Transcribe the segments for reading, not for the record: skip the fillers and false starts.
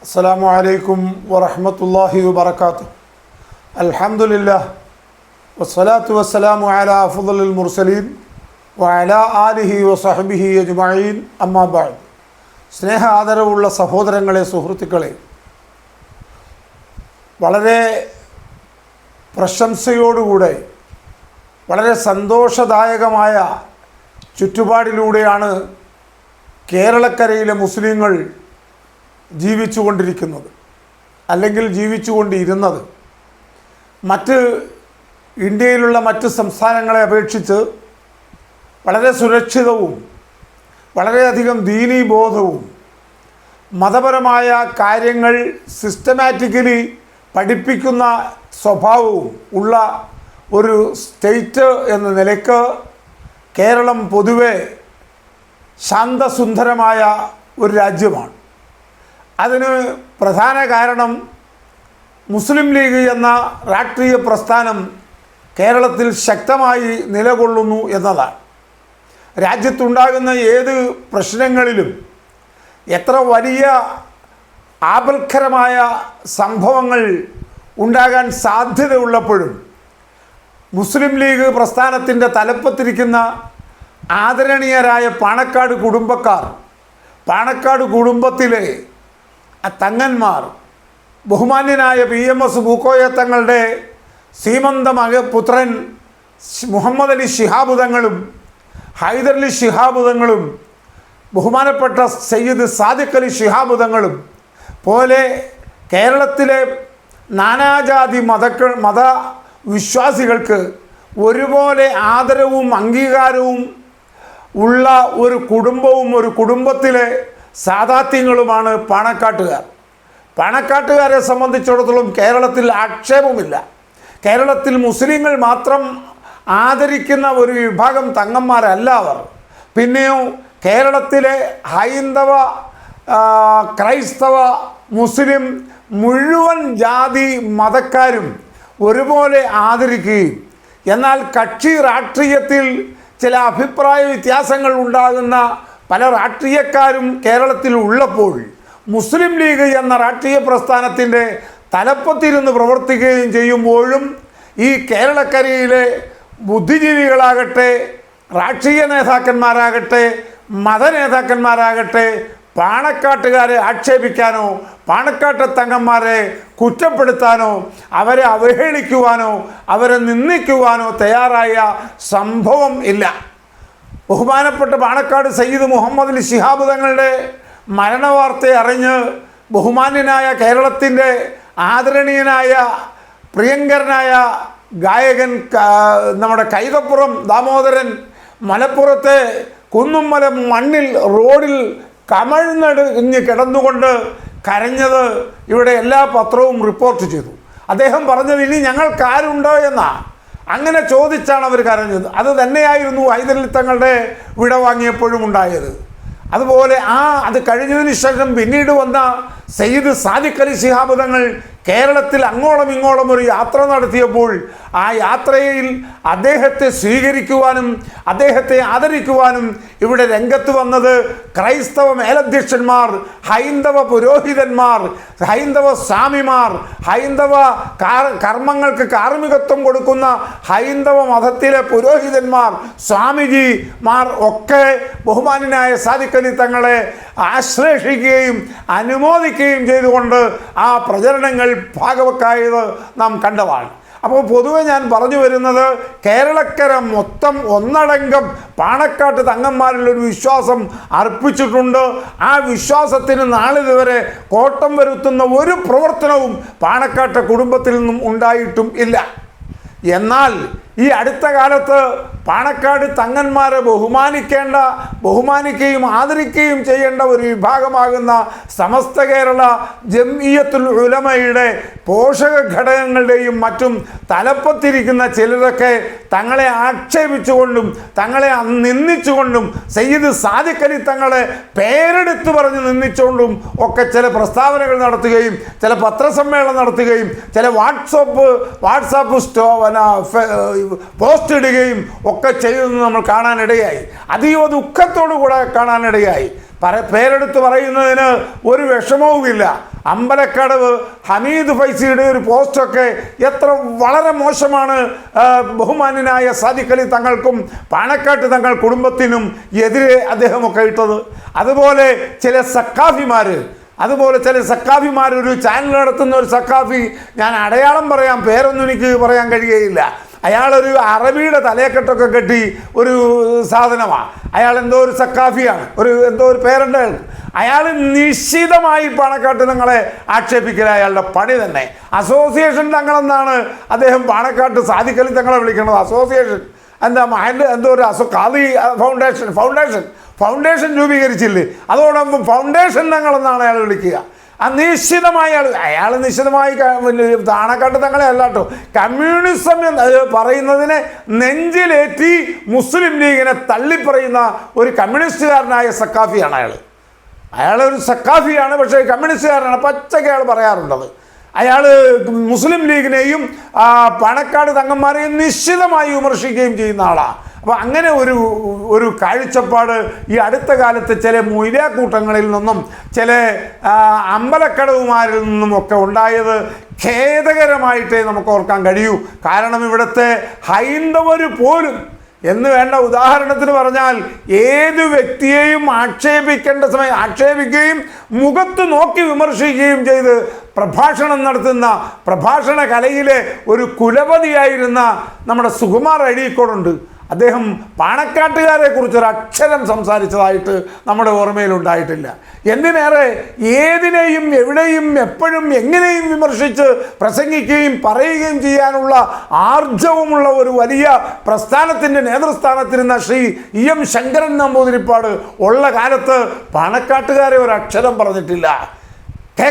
അസ്സലാമു അലൈക്കും വറഹ്മത്തുള്ളാഹി വബറകാതുഹു. അൽഹംദുലില്ലാഹ് വസ്സലാത്തു വസ്സലാമു അലാ അഫ്ളലിൽ മുർസലീൻ വഅലാ ആലിഹി വസഹ്ബിഹി അജ്മഈൻ. അമ്മാ ബഅദ്. സ്നേഹ ആദരവുള്ള സഹോദരങ്ങളെ, സുഹൃത്തുക്കളെ, വളരെ പ്രശംസയോടുകൂടെ വളരെ സന്തോഷദായകമായ ചുറ്റുപാടിലൂടെയാണ് കേരളക്കരയിലെ മുസ്ലിങ്ങൾ ജീവിച്ചുകൊണ്ടിരിക്കുന്നത്, അല്ലെങ്കിൽ ജീവിച്ചുകൊണ്ടിരുന്നത്. ഇന്ത്യയിലുള്ള മറ്റ് സംസ്ഥാനങ്ങളെ അപേക്ഷിച്ച് വളരെ സുരക്ഷിതവും വളരെയധികം ദീനീബോധവും മതപരമായ കാര്യങ്ങൾ സിസ്റ്റമാറ്റിക്കലി പഠിപ്പിക്കുന്ന സ്വഭാവവും ഉള്ള ഒരു സ്റ്റേറ്റ് എന്ന നിലയ്ക്ക് കേരളം പൊതുവെ ശാന്തസുന്ദരമായ ഒരു രാജ്യമാണ്. അതിന് പ്രധാന കാരണം മുസ്ലിം ലീഗ് എന്ന രാഷ്ട്രീയ പ്രസ്ഥാനം കേരളത്തിൽ ശക്തമായി നിലകൊള്ളുന്നു എന്നതാണ്. രാജ്യത്തുണ്ടാകുന്ന ഏത് പ്രശ്നങ്ങളിലും എത്ര വലിയ ആപൽക്കരമായ സംഭവങ്ങൾ ഉണ്ടാകാൻ സാധ്യതയുള്ളപ്പോഴും മുസ്ലിം ലീഗ് പ്രസ്ഥാനത്തിൻ്റെ തലപ്പത്തിരിക്കുന്ന ആദരണീയരായ പാണക്കാട് കുടുംബക്കാർ, പാണക്കാട് കുടുംബത്തിലെ തങ്ങന്മാർ, ബഹുമാന്യനായ PMS പൂക്കോയ തങ്ങളുടെ സീമന്ത പുത്രൻ മുഹമ്മദ് അലി ശിഹാബ് തങ്ങളും ഹൈദരലി ശിഹാബ് തങ്ങളും ബഹുമാനപ്പെട്ട സയ്യിദ് സാദിഖ് അലി ശിഹാബ് തങ്ങളും പോലെ കേരളത്തിലെ നാനാജാതി മതവിശ്വാസികൾക്ക് ഒരുപോലെ ആദരവും അംഗീകാരവും ഉള്ള ഒരു കുടുംബവും ഒരു കുടുംബത്തിലെ സാദാത്യങ്ങളുമാണ് പാണക്കാട്ടുകാർ. പാണക്കാട്ടുകാരെ സംബന്ധിച്ചിടത്തോളം കേരളത്തിൽ ആക്ഷേപമില്ല. കേരളത്തിൽ മുസ്ലിങ്ങൾ മാത്രം ആദരിക്കുന്ന ഒരു വിഭാഗം തങ്ങന്മാരല്ല അവർ. പിന്നെയോ കേരളത്തിലെ ഹൈന്ദവ, ക്രൈസ്തവ, മുസ്ലിം മുഴുവൻ ജാതി മതക്കാരും ഒരുപോലെ ആദരിക്കുകയും, എന്നാൽ കക്ഷി രാഷ്ട്രീയത്തിൽ ചില അഭിപ്രായ വ്യത്യാസങ്ങൾ ഉണ്ടാകുന്ന പല രാഷ്ട്രീയക്കാരും കേരളത്തിൽ ഉള്ളപ്പോൾ മുസ്ലിം ലീഗ് എന്ന രാഷ്ട്രീയ പ്രസ്ഥാനത്തിൻ്റെ തലപ്പത്തിരുന്ന് പ്രവർത്തിക്കുകയും ചെയ്യുമ്പോഴും ഈ കേരളക്കരയിലെ ബുദ്ധിജീവികളാകട്ടെ, രാഷ്ട്രീയ നേതാക്കന്മാരാകട്ടെ, മതനേതാക്കന്മാരാകട്ടെ പാണക്കാട്ടുകാരെ ആക്ഷേപിക്കാനോ പാണക്കാട്ട് തങ്ങന്മാരെ കുറ്റപ്പെടുത്താനോ അവരെ അവഹേളിക്കുവാനോ അവരെ നിന്ദിക്കുവാനോ തയ്യാറായ സംഭവം ഇല്ല. ബഹുമാനപ്പെട്ട പാണക്കാട് സയ്യിദ് മുഹമ്മദ് അലി ശിഹാബ് തങ്ങളുടെ മരണവാർത്ത അറിഞ്ഞ് ബഹുമാന്യനായ കേരളത്തിൻ്റെ ആദരണീയനായ പ്രിയങ്കരനായ ഗായകൻ നമ്മുടെ കൈതപ്പുറം ദാമോദരൻ മലപ്പുറത്തെ കുന്നുമ്മല മണ്ണിൽ റോഡിൽ കമഴ്ന്നടിഞ്ഞ് കിടന്നുകൊണ്ട് കരഞ്ഞത് ഇവിടെ എല്ലാ പത്രവും റിപ്പോർട്ട് ചെയ്തു. അദ്ദേഹം പറഞ്ഞത് ഇനി ഞങ്ങൾക്കാരുണ്ടോ എന്നാണ്. അങ്ങനെ ചോദിച്ചാണ് അവർ കരഞ്ഞത്. അത് തന്നെയായിരുന്നു ഹൈദരലി തങ്ങളുടെ വിട വാങ്ങിയപ്പോഴും ഉണ്ടായത്. അതുപോലെ അത് കഴിഞ്ഞതിന് ശേഷം പിന്നീട് വന്ന സയ്യിദ് സാദിഖ് അലി ശിഹാബ് തങ്ങൾ കേരളത്തിൽ അങ്ങോളം ഇങ്ങോളം ഒരു യാത്ര നടത്തിയപ്പോൾ ആ യാത്രയിൽ അദ്ദേഹത്തെ സ്വീകരിക്കുവാനും അദ്ദേഹത്തെ ആദരിക്കുവാനും ഇവിടെ രംഗത്ത് വന്നത് ക്രൈസ്തവ മേലധ്യക്ഷന്മാർ, ഹൈന്ദവ പുരോഹിതന്മാർ, ഹൈന്ദവ സ്വാമിമാർ, ഹൈന്ദവ കർമ്മങ്ങൾക്ക് കാർമ്മികത്വം കൊടുക്കുന്ന ഹൈന്ദവ മതത്തിലെ പുരോഹിതന്മാർ, സ്വാമിജിമാർ ഒക്കെ ബഹുമാന്യനായ സാദിഖ് അലി തങ്ങളെ ആശ്ലേഷിക്കുകയും അനുമോദിക്കുകയും ചെയ്തുകൊണ്ട് ആ പ്രചരണങ്ങൾ ഭാഗവക്കായത് നാം കണ്ടതാണ്. അപ്പോൾ പൊതുവെ ഞാൻ പറഞ്ഞു വരുന്നത്, കേരളക്കര മൊത്തം ഒന്നടങ്കം പാണക്കാട്ട് തങ്ങന്മാരിലൊരു വിശ്വാസം അർപ്പിച്ചിട്ടുണ്ട്. ആ വിശ്വാസത്തിന് നാളിതുവരെ കോട്ടം വരുത്തുന്ന ഒരു പ്രവർത്തനവും പാണക്കാട്ട് കുടുംബത്തിൽ നിന്നും ഉണ്ടായിട്ടും ഇല്ല. എന്നാൽ ഈ അടുത്ത കാലത്ത് പാണക്കാട് തങ്ങന്മാരെ ബഹുമാനിക്കുകയും ആദരിക്കുകയും ചെയ്യേണ്ട ഒരു വിഭാഗമാകുന്ന സമസ്ത കേരള ജംഇയ്യത്തുൽ ഉലമയുടെ പോഷക ഘടകങ്ങളുടെയും മറ്റും തലപ്പത്തിരിക്കുന്ന ചിലരൊക്കെ തങ്ങളെ ആക്ഷേപിച്ചുകൊണ്ടും തങ്ങളെ നിന്ദിച്ചുകൊണ്ടും സയ്യിദ് സാദിഖ് അലി തങ്ങളെ പേരെടുത്ത് പറഞ്ഞ് നിന്ദിച്ചുകൊണ്ടും ഒക്കെ ചില പ്രസ്താവനകൾ നടത്തുകയും ചില പത്രസമ്മേളനം നടത്തുകയും ചില വാട്സാപ്പ് പോസ്റ്റ് ഇടുകയും ഒക്കെ ചെയ്യുന്നത് നമ്മൾ കാണാനിടയായി. അതീവ ദുഃഖത്തോടു കൂടെ കാണാനിടയായി. പേരെടുത്ത് പറയുന്നതിന് ഒരു വിഷമവുമില്ല. അമ്പലക്കടവ് ഹമീദ് ഫൈസിയുടെ ഒരു പോസ്റ്റൊക്കെ എത്ര വളരെ മോശമാണ് ബഹുമാന്യനായ സാദിഖ് അലി തങ്ങൾക്കും പാണക്കാട്ട് തങ്ങൾ കുടുംബത്തിനും എതിരെ അദ്ദേഹമൊക്കെ ഇട്ടത്. അതുപോലെ ചില സക്കാഫിമാർ ഒരു ചാനൽ നടത്തുന്ന ഒരു സക്കാഫി, ഞാൻ അടയാളം പറയാം, പേരൊന്നും എനിക്ക് പറയാൻ കഴിയുകയില്ല. അയാളൊരു അറബിയുടെ തലയെക്കെട്ടൊക്കെ കെട്ടി ഒരു സാധനമാണ്. അയാൾ എന്തോ ഒരു സക്കാഫിയാണ്, എന്തോ ഒരു പേരുണ്ട് അയാൾക്ക്. അയാൾ നിശ്ചിതമായി പാണക്കാട്ട് തങ്ങളെ ആക്ഷേപിക്കല അയാളുടെ പണി തന്നെ. അസോസിയേഷൻ തങ്ങളെന്നാണ് അദ്ദേഹം പാണക്കാട്ട് സാദിഖ് അലി തങ്ങളെ വിളിക്കുന്നത്. അസോസിയേഷൻ എന്തോ ഒരു ഖാദി ഫൗണ്ടേഷൻ രൂപീകരിച്ചില്ലേ, അതോടൊപ്പം ഫൗണ്ടേഷൻ തങ്ങളെന്നാണ് അയാൾ വിളിക്കുക. ആ നിശ്ചിതമായി അയാൾ നിശ്ചിതമായി പാണക്കാട്ട് തങ്ങളെ അല്ലാട്ടോ, കമ്മ്യൂണിസം എന്ന് പറയുന്നതിനെ നെഞ്ചിലേറ്റി മുസ്ലിം ലീഗിനെ തള്ളിപ്പറയുന്ന ഒരു കമ്മ്യൂണിസ്റ്റുകാരനായ സക്കാഫിയാണ് അയാളൊരു സക്കാഫിയാണ്, പക്ഷേ കമ്മ്യൂണിസ്റ്റുകാരനാണ്, പച്ചയ്ക്ക് അയാൾ പറയാറുള്ളത്. അയാൾ മുസ്ലിം ലീഗിനെയും പാണക്കാട് തങ്ങന്മാരെയും നിശ്ചിതമായി വിമർശിക്കുകയും ചെയ്യുന്ന ആളാണ്. അപ്പോൾ അങ്ങനെ ഒരു കാഴ്ചപ്പാട് ഈ അടുത്ത കാലത്ത് ചില മൊയ്ലാക്കൂട്ടങ്ങളിൽ നിന്നും ചില അമ്പലക്കടവുമാരിൽ നിന്നും ഒക്കെ ഉണ്ടായത് ഖേദകരമായിട്ടേ നമുക്ക് ഓർക്കാൻ കഴിയൂ. കാരണം ഇവിടുത്തെ ഹൈന്ദവർ പോലും എന്ന് വേണ്ട, ഉദാഹരണത്തിന് പറഞ്ഞാൽ ഏത് വ്യക്തിയെയും ആക്ഷേപിക്കേണ്ട സമയം ആക്ഷേപിക്കുകയും മുഖത്ത് നോക്കി വിമർശിക്കുകയും ചെയ്ത് പ്രഭാഷണം നടത്തുന്ന പ്രഭാഷണ കലയിലെ ഒരു കുലപതിയായിരുന്ന നമ്മുടെ സുകുമാർ അഴീക്കോടുണ്ട്. അദ്ദേഹം പാണക്കാട്ടുകാരെ കുറിച്ചൊരു അക്ഷരം സംസാരിച്ചതായിട്ട് നമ്മുടെ ഓർമ്മയിലുണ്ടായിട്ടില്ല. എന്തിനേറെ ഏതിനെയും എവിടെയും എപ്പോഴും എങ്ങനെയും വിമർശിച്ച് പ്രസംഗിക്കുകയും പറയുകയും ചെയ്യാനുള്ള ആർജവമുള്ള ഒരു വലിയ പ്രസ്ഥാനത്തിൻ്റെ നേതൃസ്ഥാനത്തിരുന്ന ശ്രീ EM ശങ്കരൻ നമ്പൂതിരിപ്പാട് ഉള്ള കാലത്ത് പാണക്കാട്ടുകാരെ ഒരു അക്ഷരം പറഞ്ഞിട്ടില്ല.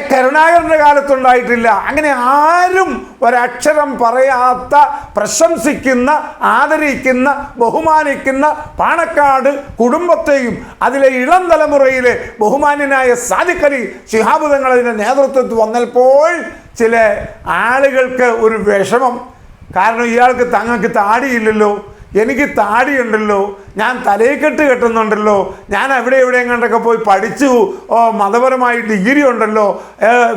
കരുണാകരൻ്റെ കാലത്തുണ്ടായിട്ടില്ല. അങ്ങനെ ആരും ഒരക്ഷരം പറയാത്ത, പ്രശംസിക്കുന്ന, ആദരിക്കുന്ന, ബഹുമാനിക്കുന്ന പാണക്കാട് കുടുംബത്തെയും അതിലെ ഇളം തലമുറയിലെ ബഹുമാന്യനായ സാദിഖ് അലി ശിഹാബ് തങ്ങൾ അതിൻ്റെ നേതൃത്വത്തിൽ വന്നപ്പോൾ ചില ആളുകൾക്ക് ഒരു വിഷമം. കാരണം ഇയാൾക്ക് തങ്ങൾക്ക് താടിയില്ലല്ലോ, എനിക്ക് താടിയുണ്ടല്ലോ, ഞാൻ തലയെക്കെട്ട് കെട്ടുന്നുണ്ടല്ലോ, ഞാൻ എവിടെയും കണ്ടൊക്കെ പോയി പഠിച്ചു, മതപരമായി ഡിഗ്രി ഉണ്ടല്ലോ,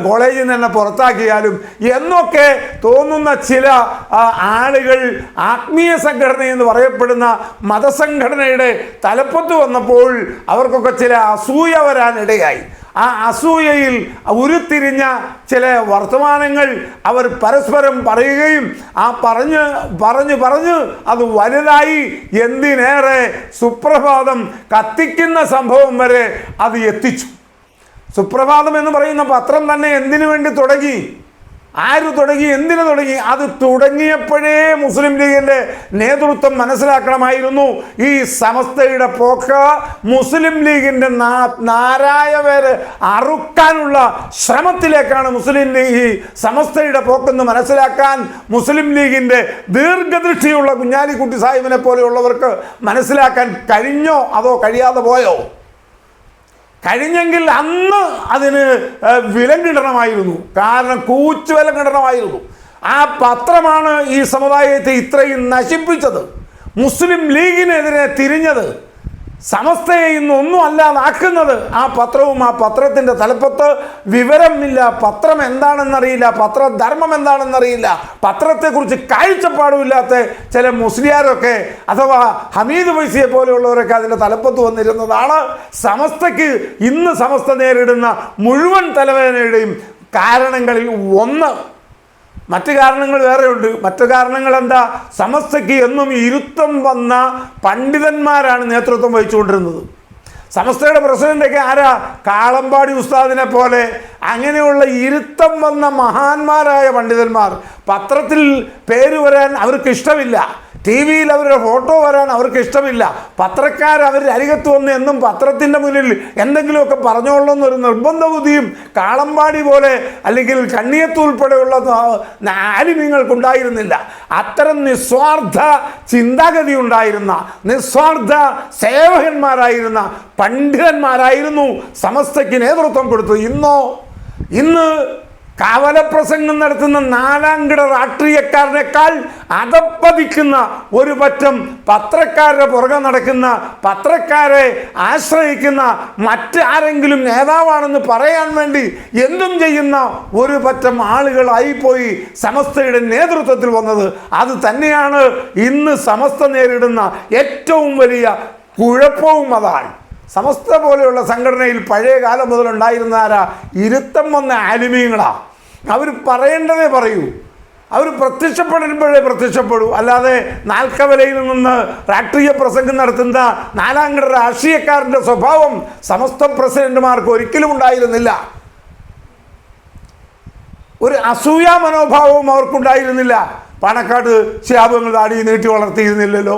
കോളേജിൽ നിന്ന് തന്നെ പുറത്താക്കിയാലും എന്നൊക്കെ തോന്നുന്ന ചില ആളുകൾ ആത്മീയ സംഘടന എന്ന് പറയപ്പെടുന്ന മതസംഘടനയുടെ തലപ്പത്ത് വന്നപ്പോൾ അവർക്കൊക്കെ ചില അസൂയ വരാനിടയായി. ആ അസൂയയിൽ ഉരുത്തിരിഞ്ഞ ചില വർത്തമാനങ്ങൾ അവർ പരസ്പരം പറയുകയും ആ പറഞ്ഞ് അത് വലുതായി. എന്തിനേറെ സുപ്രഭാതം കത്തിക്കുന്ന സംഭവം വരെ അത് എത്തിച്ചു. സുപ്രഭാതം എന്ന് പറയുന്ന പത്രം തന്നെ എന്തിനു വേണ്ടി തുടങ്ങി? ആര് തുടങ്ങി? എന്തിനു തുടങ്ങി? അത് തുടങ്ങിയപ്പോഴേ മുസ്ലിം ലീഗിൻ്റെ നേതൃത്വം മനസ്സിലാക്കണമായിരുന്നു ഈ സമസ്തയുടെ പോക്ക് മുസ്ലിം ലീഗിൻ്റെ നാരായ പേര് അറുക്കാനുള്ള ശ്രമത്തിലേക്കാണ് മുസ്ലിം ലീഗ് സമസ്തയുടെ പോക്കെന്ന് മനസ്സിലാക്കാൻ മുസ്ലിം ലീഗിൻ്റെ ദീർഘദൃഷ്ടിയുള്ള കുഞ്ഞാലിക്കുട്ടി സാഹിബിനെ പോലെയുള്ളവർക്ക് മനസ്സിലാക്കാൻ കഴിഞ്ഞോ അതോ കഴിയാതെ പോയോ? കഴിഞ്ഞെങ്കിൽ അന്ന് അതിന് വിലങ്ങിടണമായിരുന്നു. കാരണം കൂച്ചുവിലങ്ങിടണമായിരുന്നു. ആ പത്രമാണ് ഈ സമുദായത്തെ ഇത്രയും നശിപ്പിച്ചത്, മുസ്ലിം ലീഗിനെതിരെ തിരിഞ്ഞത്, സമസ്തയെ ഇന്നൊന്നും അല്ലാതാക്കുന്നത്. ആ പത്രവും ആ പത്രത്തിൻ്റെ തലപ്പത്ത് വിവരമില്ല, പത്രം എന്താണെന്നറിയില്ല, പത്രധർമ്മം എന്താണെന്നറിയില്ല, പത്രത്തെക്കുറിച്ച് കാഴ്ചപ്പാടുമില്ലാത്ത ചില മുസ്ലിയാരൊക്കെ അഥവാ ഹമീദ് ഫൈസിയെ പോലെയുള്ളവരൊക്കെ അതിൻ്റെ തലപ്പത്ത് വന്നിരുന്നതാണ് സമസ്തയ്ക്ക് ഇന്ന് സമസ്ത നേരിടുന്ന മുഴുവൻ തലവേദനയുടെയും കാരണങ്ങളിൽ ഒന്ന്. മറ്റു കാരണങ്ങൾ വേറെയുണ്ട്. മറ്റു കാരണങ്ങൾ എന്താ? സമസ്തയ്ക്ക് എന്നും ഇരുത്തം വന്ന പണ്ഡിതന്മാരാണ് നേതൃത്വം വഹിച്ചുകൊണ്ടിരുന്നത്. സമസ്തയുടെ പ്രസിഡൻ്റൊക്കെ ആരാ? കാളമ്പാടി ഉസ്താദിനെ പോലെ അങ്ങനെയുള്ള ഇരുത്തം വന്ന മഹാന്മാരായ പണ്ഡിതന്മാർ. പത്രത്തിൽ പേര് വരാൻ അവർക്ക് ഇഷ്ടമില്ല, TV യിൽ അവരുടെ ഫോട്ടോ വരാൻ അവർക്ക് ഇഷ്ടമില്ല. പത്രക്കാർ അവരുടെ അരികത്ത് വന്ന് എന്നും പത്രത്തിൻ്റെ മുന്നിൽ എന്തെങ്കിലുമൊക്കെ പറഞ്ഞോളൂന്നൊരു നിർബന്ധ ബുദ്ധിയും കാളമ്പാടി പോലെ അല്ലെങ്കിൽ കണ്ണിയത്ത് ഉൾപ്പെടെയുള്ള ആലിമ്യങ്ങൾക്കുണ്ടായിരുന്നില്ല. അത്തരം നിസ്വാർത്ഥ ചിന്താഗതി ഉണ്ടായിരുന്ന, നിസ്വാർത്ഥ സേവകന്മാരായിരുന്ന പണ്ഡിതന്മാരായിരുന്നു സമസ്തയ്ക്ക് നേതൃത്വം കൊടുത്തത്. ഇന്ന് കവലപ്രസംഗം നടത്തുന്ന നാലാംകിട രാഷ്ട്രീയക്കാരനേക്കാൾ അധപ്പതിക്കുന്ന ഒരു പറ്റം പത്രക്കാരുടെ പുറകെ നടക്കുന്ന, പത്രക്കാരെ ആശ്രയിക്കുന്ന, മറ്റാരെങ്കിലും നേതാവാണെന്ന് പറയാൻ വേണ്ടി എന്തും ചെയ്യുന്ന ഒരു പറ്റം ആളുകളായിപ്പോയി സമസ്തയുടെ നേതൃത്വത്തിൽ വന്നത്. അത് തന്നെയാണ് ഇന്ന് സമസ്ത നേരിടുന്ന ഏറ്റവും വലിയ കുഴപ്പവും. അതാണ് സമസ്ത പോലെയുള്ള സംഘടനയിൽ പഴയ കാലം മുതലുണ്ടായിരുന്ന ആരാ? ഇരുത്തം വന്ന ആലിമീങ്ങളാ. അവർ പറയേണ്ടതേ പറയൂ, അവർ പ്രത്യക്ഷപ്പെടുമ്പോഴേ പ്രത്യക്ഷപ്പെടൂ. അല്ലാതെ നാൽക്കവലയിൽ നിന്ന് രാഷ്ട്രീയ പ്രസംഗം നടത്തുന്ന നാലാംകിട രാഷ്ട്രീയക്കാരൻ്റെ സ്വഭാവം സമസ്ത പ്രസിഡന്റുമാർക്ക് ഒരിക്കലും ഉണ്ടായിരുന്നില്ല. ഒരു അസൂയ മനോഭാവവും അവർക്കുണ്ടായിരുന്നില്ല. പാണക്കാട് ശിഹാബ് താടി നീട്ടി വളർത്തിയിരുന്നില്ലല്ലോ,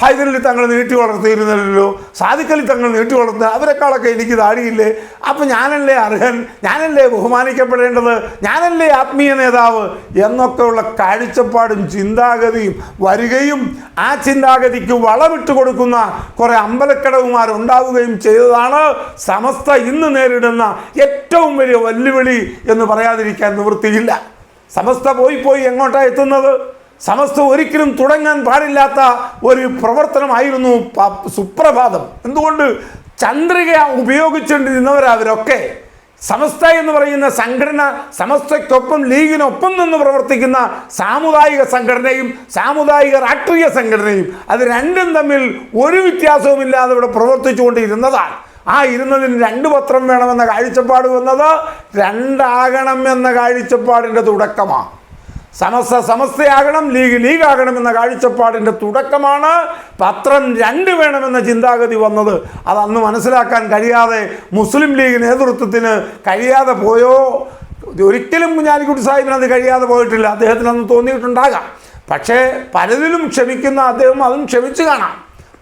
ഹൈദരലി തങ്ങൾ നീട്ടി വളർത്തിയിരുന്നില്ലല്ലോ, സാദിഖലി തങ്ങൾ നീട്ടി വളർത്തുക, അവരെക്കാളൊക്കെ എനിക്ക് താടിയില്ലേ, അപ്പം ഞാനല്ലേ അർഹൻ, ഞാനല്ലേ ബഹുമാനിക്കപ്പെടേണ്ടത്, ഞാനല്ലേ ആത്മീയ നേതാവ് എന്നൊക്കെയുള്ള കാഴ്ചപ്പാടും ചിന്താഗതിയും വരികയും ആ ചിന്താഗതിക്ക് വളമിട്ട് കൊടുക്കുന്ന കുറേ അമ്പലക്കടവുമാരുണ്ടാവുകയും ചെയ്തതാണ് സമസ്ത ഇന്ന് നേരിടുന്ന ഏറ്റവും വലിയ വെല്ലുവിളി എന്ന് പറയാതിരിക്കാൻ നിവൃത്തിയില്ല. സമസ്ത പോയി എങ്ങോട്ടാണ് എത്തുന്നത്? സമസ്ത ഒരിക്കലും തുടങ്ങാൻ പാടില്ലാത്ത ഒരു പ്രവർത്തനമായിരുന്നു സുപ്രഭാതം. എന്തുകൊണ്ട്? ചന്ദ്രിക ഉപയോഗിച്ചുകൊണ്ടിരുന്നവരവരൊക്കെ. സമസ്ത എന്ന് പറയുന്ന സംഘടന, സമസ്തയ്ക്കൊപ്പം ലീഗിനൊപ്പം നിന്ന് പ്രവർത്തിക്കുന്ന സാമുദായിക സംഘടനയും സാമുദായിക രാഷ്ട്രീയ സംഘടനയും, അത് രണ്ടും തമ്മിൽ ഒരു വ്യത്യാസവുമില്ലാതെ ഇവിടെ പ്രവർത്തിച്ചുകൊണ്ടിരുന്നതാണ്. ആ ഇരുന്നതിന് രണ്ട് പത്രം വേണമെന്ന കാഴ്ചപ്പാട് വന്നത് രണ്ടാകണം എന്ന കാഴ്ചപ്പാടിൻ്റെ തുടക്കമാണ്. സമസ്തയാകണം, ലീഗാകണം എന്ന കാഴ്ചപ്പാടിൻ്റെ തുടക്കമാണ് പത്രം രണ്ട് വേണമെന്ന ചിന്താഗതി വന്നത്. അതന്ന് മനസ്സിലാക്കാൻ കഴിയാതെ മുസ്ലിം ലീഗ് നേതൃത്വത്തിന് കഴിയാതെ പോയോ? ഒരിക്കലും കുഞ്ഞാലിക്കുട്ടി സാഹിബിന് അത് കഴിയാതെ പോയിട്ടില്ല. അദ്ദേഹത്തിന് അന്ന് തോന്നിയിട്ടുണ്ടാകാം. പക്ഷേ പലതിലും ക്ഷമിക്കുന്ന അദ്ദേഹം അതും ക്ഷമിച്ചു കാണാം.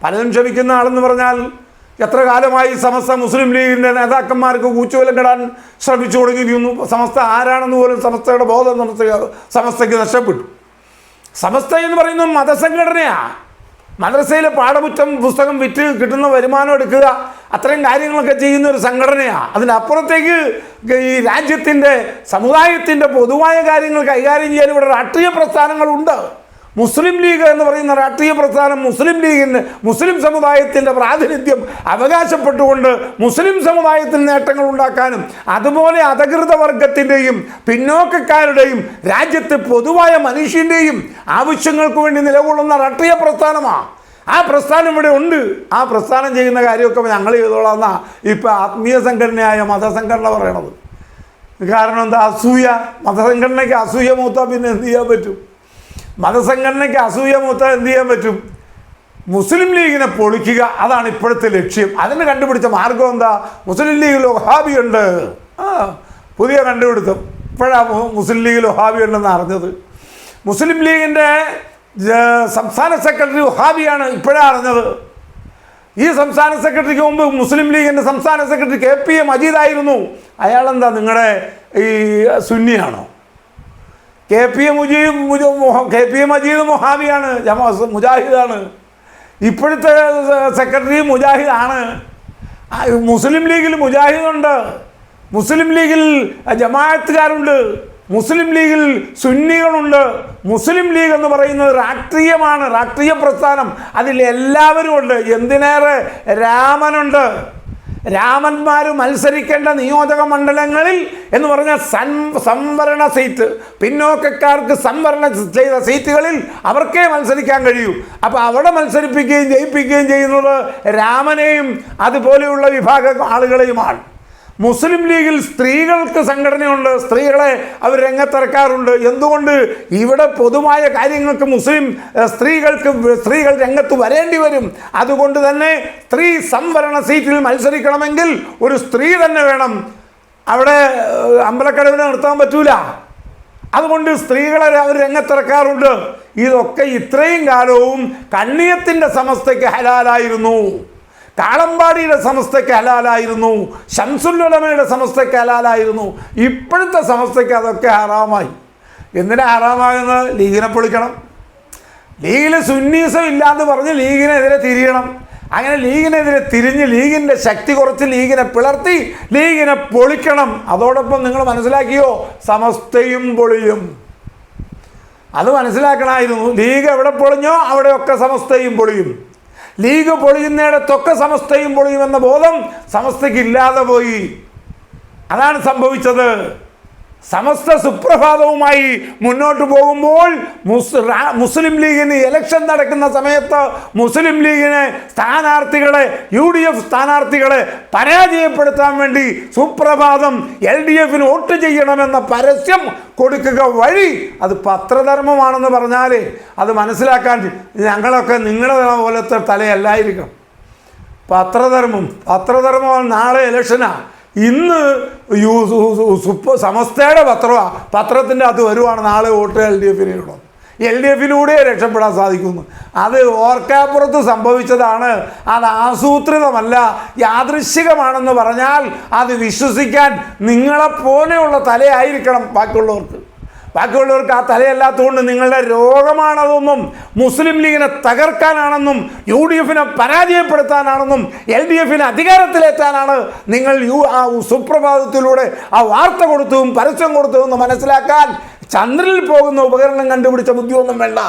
പലതും ക്ഷമിക്കുന്ന ആളെന്ന് പറഞ്ഞാൽ എത്ര കാലമായി സമസ്ത മുസ്ലിം ലീഗിൻ്റെ നേതാക്കന്മാർക്ക് കൂച്ചുവിലം കെടാൻ ശ്രമിച്ചു തുടങ്ങിയിരുന്നു. സമസ്ത ആരാണെന്ന് പോലും സമസ്തയുടെ ബോധം സമസ്തയ്ക്ക് നഷ്ടപ്പെട്ടു. സമസ്ത എന്ന് പറയുന്നത് മതസംഘടനയാണ്. മദ്രസയിലെ പാഠപുറ്റം പുസ്തകം വിറ്റ് കിട്ടുന്ന വരുമാനം എടുക്കുക, അത്തരം കാര്യങ്ങളൊക്കെ ചെയ്യുന്ന ഒരു സംഘടനയാണ്. അതിനപ്പുറത്തേക്ക് ഈ രാജ്യത്തിൻ്റെ സമുദായത്തിൻ്റെ പൊതുവായ കാര്യങ്ങൾ കൈകാര്യം ചെയ്യാൻ ഇവിടെ രാഷ്ട്രീയ പ്രസ്ഥാനങ്ങളുണ്ട്. മുസ്ലിം ലീഗ് എന്ന് പറയുന്ന രാഷ്ട്രീയ പ്രസ്ഥാനം മുസ്ലിം ലീഗിന് മുസ്ലിം സമുദായത്തിൻ്റെ പ്രാതിനിധ്യം അവകാശപ്പെട്ടുകൊണ്ട് മുസ്ലിം സമുദായത്തിന് നേട്ടങ്ങൾ ഉണ്ടാക്കാനും അതുപോലെ അധകൃത വർഗത്തിൻ്റെയും പിന്നോക്കക്കാരുടെയും രാജ്യത്തെ പൊതുവായ മനുഷ്യൻ്റെയും ആവശ്യങ്ങൾക്ക് വേണ്ടി നിലകൊള്ളുന്ന രാഷ്ട്രീയ പ്രസ്ഥാനമാണ്. ആ പ്രസ്ഥാനം ഇവിടെ ഉണ്ട്. ആ പ്രസ്ഥാനം ചെയ്യുന്ന കാര്യമൊക്കെ ഞങ്ങൾ ചെയ്തോളാമെന്നാണ് ഇപ്പോൾ ആത്മീയ സംഘടനയായ മതസംഘടന പറയണത്. കാരണം എന്താ? അസൂയ. മതസംഘടനയ്ക്ക് അസൂയ മൂത്താൽ പിന്നെ എന്ത് ചെയ്യാൻ പറ്റും? മതസംഘടനയ്ക്ക് അസൂയ മൂത്താൽ എന്ത് ചെയ്യാൻ പറ്റും? മുസ്ലിം ലീഗിനെ പൊളിക്കുക, അതാണ് ഇപ്പോഴത്തെ ലക്ഷ്യം. അതിന് കണ്ടുപിടിച്ച മാർഗം എന്താ? മുസ്ലിം ലീഗിൽ വഹാബിയുണ്ട്. പുതിയ കണ്ടുപിടുത്തം. ഇപ്പോഴാണ് മുസ്ലിം ലീഗിൽ വഹാബിയുണ്ടെന്ന് അറിഞ്ഞത്. മുസ്ലിം ലീഗിൻ്റെ സംസ്ഥാന സെക്രട്ടറി വഹാബിയാണ് ഇപ്പോഴാണ് അറിഞ്ഞത്. ഈ സംസ്ഥാന സെക്രട്ടറിക്ക് മുമ്പ് മുസ്ലിം ലീഗിൻ്റെ സംസ്ഥാന സെക്രട്ടറി KPA മജീദായിരുന്നു. അയാളെന്താ നിങ്ങളുടെ ഈ സുന്നിയാണോ? KPA മജീദ് വഹാബിയാണ്, മുജാഹിദാണ്. ഇപ്പോഴത്തെ സെക്രട്ടറി മുജാഹിദാണ്. മുസ്ലിം ലീഗിൽ മുജാഹിദുണ്ട്, മുസ്ലിം ലീഗിൽ ജമാഅത്തുകാരുണ്ട്, മുസ്ലിം ലീഗിൽ സുന്നികളുണ്ട്. മുസ്ലിം ലീഗ് എന്ന് പറയുന്നത് രാഷ്ട്രീയമാണ്, രാഷ്ട്രീയ പ്രസ്ഥാനം. അതിൽ എല്ലാവരും ഉണ്ട്. എന്തിനേറെ രാമനുണ്ട്. രാമന്മാർ മത്സരിക്കേണ്ട നിയോജക മണ്ഡലങ്ങളിൽ എന്ന് പറഞ്ഞാൽ സംവരണ സീറ്റ്, പിന്നോക്കക്കാർക്ക് സംവരണം ചെയ്ത സീറ്റുകളിൽ അവർക്കേ മത്സരിക്കാൻ കഴിയൂ. അപ്പോൾ അവിടെ മത്സരിപ്പിക്കുകയും ജയിപ്പിക്കുകയും ചെയ്യുന്നത് രാമനെയും അതുപോലെയുള്ള വിഭാഗ ആളുകളെയുമാണ്. മുസ്ലിം ലീഗിൽ സ്ത്രീകൾക്ക് സംഘടനയുണ്ട്, സ്ത്രീകളെ അവർ രംഗത്തിറക്കാറുണ്ട്. എന്തുകൊണ്ട്? ഇവിടെ പൊതുവായ കാര്യങ്ങൾക്ക് സ്ത്രീകൾ രംഗത്ത് വരേണ്ടി വരും. അതുകൊണ്ട് തന്നെ സ്ത്രീ സംവരണ സീറ്റിൽ മത്സരിക്കണമെങ്കിൽ ഒരു സ്ത്രീ തന്നെ വേണം. അവിടെ അമ്പലക്കടവിനെ നിർത്താൻ പറ്റൂല. അതുകൊണ്ട് സ്ത്രീകളെ അവർ രംഗത്തിറക്കാറുണ്ട്. ഇതൊക്കെ ഇത്രയും കാലവും കണ്ണിയത്തിൻ്റെ സമസ്തയ്ക്ക് ഹലാലായിരുന്നു, കാളമ്പാടിയുടെ സമസ്തയ്ക്ക് ഹലാലായിരുന്നു, ശംസുൽ ഉലമയുടെ സമസ്തയ്ക്ക് ഹലാലായിരുന്നു. ഇപ്പോഴത്തെ സമസ്തയ്ക്ക് അതൊക്കെ ഹറാമായി. എന്തിനാ ഹറാമാകുന്നത്? ലീഗിനെ പൊളിക്കണം. ലീഗിൽ സുന്നീസം ഇല്ലാന്ന് പറഞ്ഞ് ലീഗിനെതിരെ തിരിയണം. അങ്ങനെ ലീഗിനെതിരെ തിരിഞ്ഞ് ലീഗിൻ്റെ ശക്തി കുറച്ച് ലീഗിനെ പിളർത്തി ലീഗിനെ പൊളിക്കണം. അതോടൊപ്പം നിങ്ങൾ മനസ്സിലാക്കിയോ, സമസ്തയും പൊളിയും. അത് മനസ്സിലാക്കണമായിരുന്നു. ലീഗ് എവിടെ പൊളിഞ്ഞോ അവിടെയൊക്കെ സമസ്തയും പൊളിയും. ലീഗ് പൊളിയുന്നിടത്തൊക്കെ സമസ്തയും പൊളിയുമെന്ന ബോധം സമസ്തയ്ക്ക് ഇല്ലാതെ പോയി. അതാണ് സംഭവിച്ചത്. സമസ്ത സുപ്രഭാതവുമായി മുന്നോട്ട് പോകുമ്പോൾ മുസ്ലിം ലീഗിന് ഇലക്ഷൻ നടക്കുന്ന സമയത്ത് മുസ്ലിം ലീഗിനെ സ്ഥാനാർത്ഥികളെ UDF സ്ഥാനാർത്ഥികളെ പരാജയപ്പെടുത്താൻ വേണ്ടി സുപ്രഭാതം LDF വോട്ട് ചെയ്യണമെന്ന പരസ്യം കൊടുക്കുക വഴി അത് പത്രധർമ്മമാണെന്ന് പറഞ്ഞാൽ അത് മനസ്സിലാക്കാൻ ഞങ്ങളൊക്കെ നിങ്ങളുടെ പോലത്തെ തലയല്ലായിരിക്കും. പത്രധർമ്മം നാളെ ഇലക്ഷനാണ്. ഇന്ന് സമസ്തയുടെ പത്രത്തിൻ്റെ അത് വരുവാണ് നാളെ വോട്ട് LDF രക്ഷപ്പെടാൻ സാധിക്കുന്നു. അത് ഓർക്കാപ്പുറത്ത് സംഭവിച്ചതാണ്. അത് ആസൂത്രിതമല്ല, യാദൃശ്ചികമാണെന്ന് പറഞ്ഞാൽ അത് വിശ്വസിക്കാൻ നിങ്ങളെപ്പോലെയുള്ള തലയായിരിക്കണം ബാക്കിയുള്ളവർക്ക് ആ തലയല്ലാത്തതുകൊണ്ട് നിങ്ങളുടെ രോഗമാണതൊന്നും മുസ്ലിം ലീഗിനെ തകർക്കാനാണെന്നും UDF പരാജയപ്പെടുത്താനാണെന്നും LDF അധികാരത്തിലേറ്റാനാണ് നിങ്ങൾ ആ സുപ്രഭാതത്തിലൂടെ ആ വാർത്ത കൊടുത്തും പരസ്യം കൊടുത്തും മനസ്സിലാക്കാൻ ചന്ദ്രനിൽ പോകുന്ന ഉപകരണം കണ്ടുപിടിച്ച ബുദ്ധിയൊന്നും വേണ്ട.